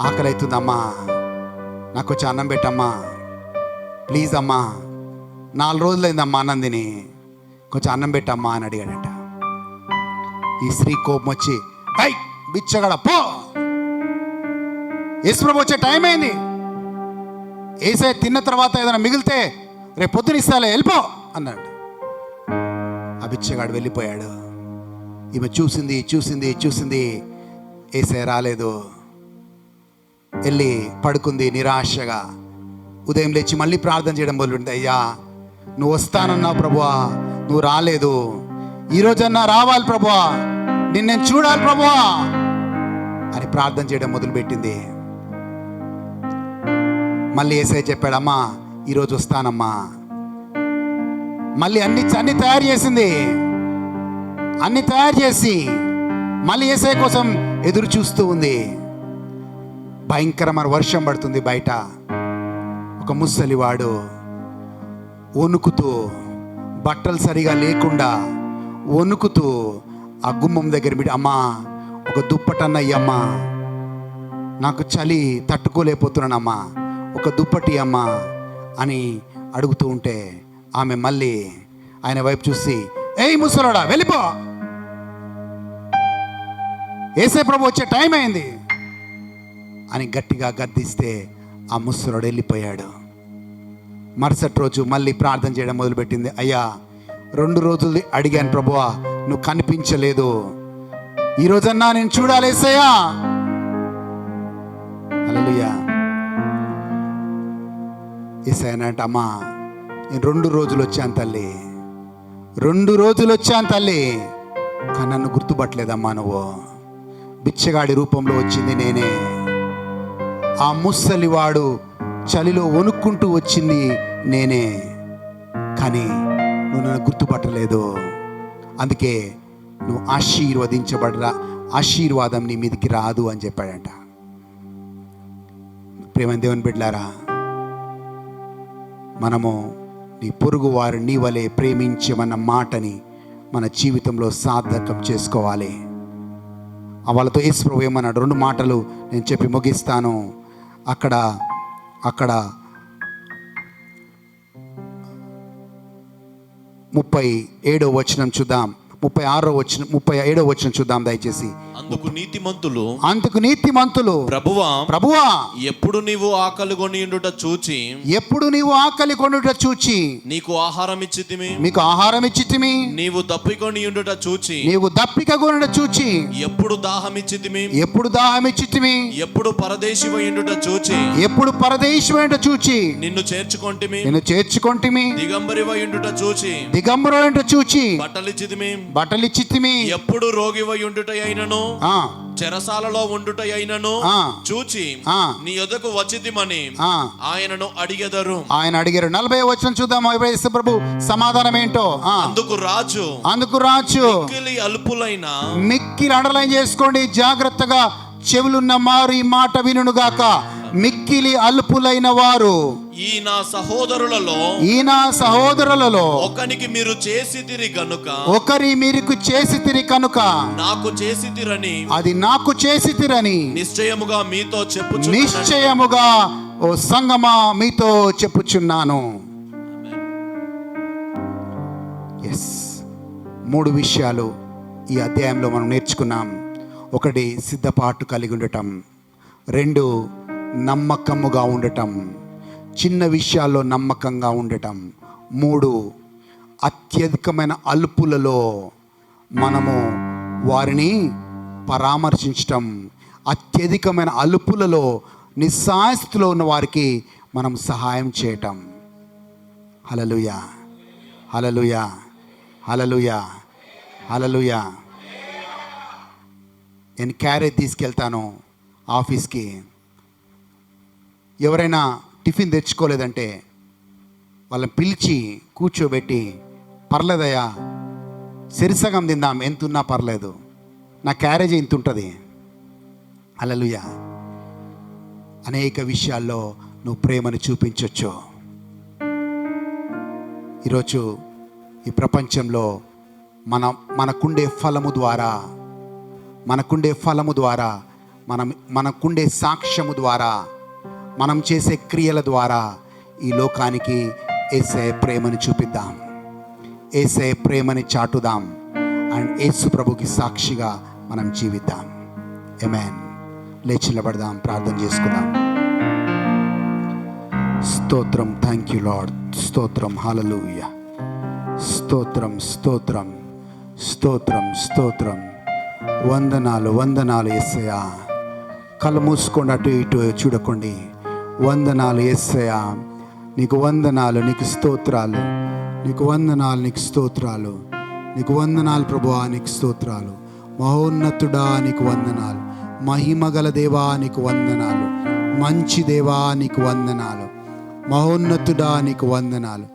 ఆకలి అవుతుందమ్మా, నాకు కొంచెం అన్నం పెట్టమ్మా, ప్లీజ్ అమ్మా, 4 రోజులైందమ్మా అన్నం తిని, కొంచెం అన్నం పెట్టమ్మా అని అడిగాడట. ఈ స్త్రీ కోపం వచ్చి, ఐ బిచ్చగాడ పో, యేసుప్రభు వచ్చే టైం అయింది, యేసయ్య తిన్న తర్వాత ఏదైనా మిగిలితే రేపు పొద్దున ఇస్తాలే, వెళ్ళిపో అన్నాడు. ఆ బిచ్చగాడు వెళ్ళిపోయాడు. ఈమె చూసింది, యేసయ్య రాలేదు. వెళ్ళి పడుకుంది నిరాశగా. ఉదయం లేచి మళ్ళీ ప్రార్థన చేయడం మొదలుపెట్టింది. అయ్యా నువ్వు వస్తానన్నావు ప్రభువా, నువ్వు రాలేదు, ఈరోజన్నా రావాలి ప్రభువా, నేను చూడాలి ప్రభువా అని ప్రార్థన చేయడం మొదలుపెట్టింది. మళ్ళీ యేసయ్య చెప్పాడు, అమ్మా ఈరోజు వస్తానమ్మా. మళ్ళీ అన్ని తయారు చేసింది. అన్ని తయారు చేసి మళ్ళీ యేసయ్య కోసం ఎదురు చూస్తూ ఉంది. భయంకరమైన వర్షం పడుతుంది బయట. ఒక ముసలివాడు వణుకుతూ, బట్టలు సరిగా లేకుండా వణుకుతూ ఆ గుమ్మం దగ్గర పెట్టి, అమ్మా ఒక దుప్పటన్న అమ్మా, నాకు చలి తట్టుకోలేకపోతున్నానమ్మా, ఒక దుప్పటి అమ్మా అని అడుగుతూ ఉంటే ఆమె మళ్ళీ ఆయన వైపు చూసి, ఏయ్ ముసలోడా వెళ్ళిపో, యేసయ్య ప్రభు వచ్చే టైం అయింది అని గట్టిగా గద్దిస్తే ఆ ముసలోడు వెళ్ళిపోయాడు. మరుసటి రోజు మళ్ళీ ప్రార్థన చేయడం మొదలుపెట్టింది. అయ్యా 2 రోజులు అడిగాను ప్రభువా, నువ్వు కనిపించలేదు, ఈ రోజన్నా నేను చూడాలి యేసయ్యా. హల్లెలూయా. యేసయ్య అంటే, అమ్మా నేను 2 రోజులు వచ్చాను తల్లి, 2 రోజులు వచ్చాను తల్లి, కానీ నన్ను గుర్తుపట్టలేదమ్మా, నువ్వు బిచ్చగాడి రూపంలో వచ్చింది నేనే, ఆ ముసలివాడు చలిలో వణుక్కుంటూ వచ్చింది నేనే, కానీ నువ్వు నన్ను గుర్తుపట్టలేదు, అందుకే నువ్వు ఆశీర్వదించబడరా, ఆశీర్వాదం నీ మీదకి రాదు అని చెప్పాడంట. ప్రేమ దేవుని బిడ్డలారా, మనము నీ పొరుగు వారు నీ వలె ప్రేమించమన్న మాటని మన జీవితంలో సార్థకం చేసుకోవాలి. వాళ్ళతో యేసు ప్రభు ఏమన్నాడు, 2 మాటలు నేను చెప్పి ముగిస్తాను. అక్కడ 37వ వచనం చూద్దాం, 37వ వచనం చూద్దాం దయచేసి. అందుకు నీతిమంతులు ప్రభువా ఎప్పుడు నీవు ఆకలి కొనియుండుట చూచి నీకు ఆహారం ఇచ్చితిమి, మీకు ఆహారం ఇచ్చితిమి, నీవు దప్పికొనియుండుట చూచి ఎప్పుడు దాహం ఇచ్చితిమి, ఎప్పుడు పరదేశివయుండుట చూచి నిన్ను చేర్చుకొంటిమి, దిగంబరివయుండుట చూచి బట్టలిచ్చితిమి, ఎప్పుడు రోగివయుండుట అయినను చెరసాలలో ఉండుట అయినను చూచి నీ యొద్దకు వచ్చితిమని ఆయనను అడిగెదరు. ఆయన అడిగారు. 40వ వచనం చూద్దాం. యేసు ప్రభు సమాధానం ఏంటో. అందుకు రాజు మిక్కిలి అండర్లైన్ చేసుకోండి జాగ్రత్తగా, చెవులున్న మారు ఈ మాట వినుగాక. మిక్కిలి అల్పులైన వారు ఈ నా సహోదరులలో ఒకరికి మీరు చేసితిరి కనుక నాకు చేసితిరని, అది నాకు చేసితిరని నిశ్చయముగా ఓ సంగమా మీతో చెప్పుచున్నాను. ఎస్, 3 విషయాలు ఈ అధ్యాయంలో మనం నేర్చుకున్నాం. 1 సిద్ధపాటు కలిగి ఉండటం, 2 నమ్మకముగా ఉండటం, చిన్న విషయాల్లో నమ్మకంగా ఉండటం, 3 అత్యధికమైన అల్పులలో మనము వారిని పరామర్శించటం, అత్యధికమైన అల్పులలో నిస్సహాయస్థితిలో ఉన్న వారికి మనం సహాయం చేయటం. హల్లెలూయా, హల్లెలూయా, హల్లెలూయా, హల్లెలూయా. నేను క్యారేజ్ తీసుకెళ్తాను ఆఫీస్కి. ఎవరైనా టిఫిన్ తెచ్చుకోలేదంటే వాళ్ళని పిలిచి కూర్చోబెట్టి, పర్లేదయ్యా సిరిసగం తిందాం, ఎంతున్నా పర్లేదు, నా క్యారేజ్ ఇంత ఉంటుంది. హల్లెలూయా. అనేక విషయాల్లో నువ్వు ప్రేమను చూపించవచ్చు. ఈరోజు ఈ ప్రపంచంలో మనకుండే ఫలము ద్వారా, మనకుండే సాక్ష్యము ద్వారా, మనం చేసే క్రియల ద్వారా ఈ లోకానికి యేసయ్య ప్రేమని చూపిద్దాం, యేసయ్య ప్రేమని చాటుదాం, అండ్ యేసు ప్రభుకి సాక్షిగా మనం జీవిద్దాం. ఆమేన్. లేచి నిలబడదాం, ప్రార్థన చేసుకుందాం. స్తోత్రం, థ్యాంక్ యూ లార్డ్, స్తోత్రం, హల్లెలూయా, స్తోత్రం, స్తోత్రం, స్తోత్రం, స్తోత్రం. వందనాలు యేసయ్యా. కళ్ళు మూసుకోండి, అటు ఇటు చూడకండి. వందనాలు యేసయ్యా, నీకు వందనాలు, నీకు స్తోత్రాలు, నీకు వందనాలు, నీకు స్తోత్రాలు, నీకు వందనాలు ప్రభువా, నీకు స్తోత్రాలు. మహోన్నతుడా నీకు వందనాలు, మహిమగల దేవా నీకు వందనాలు, మంచి దేవా నీకు వందనాలు, మహోన్నతుడా నీకు వందనాలు.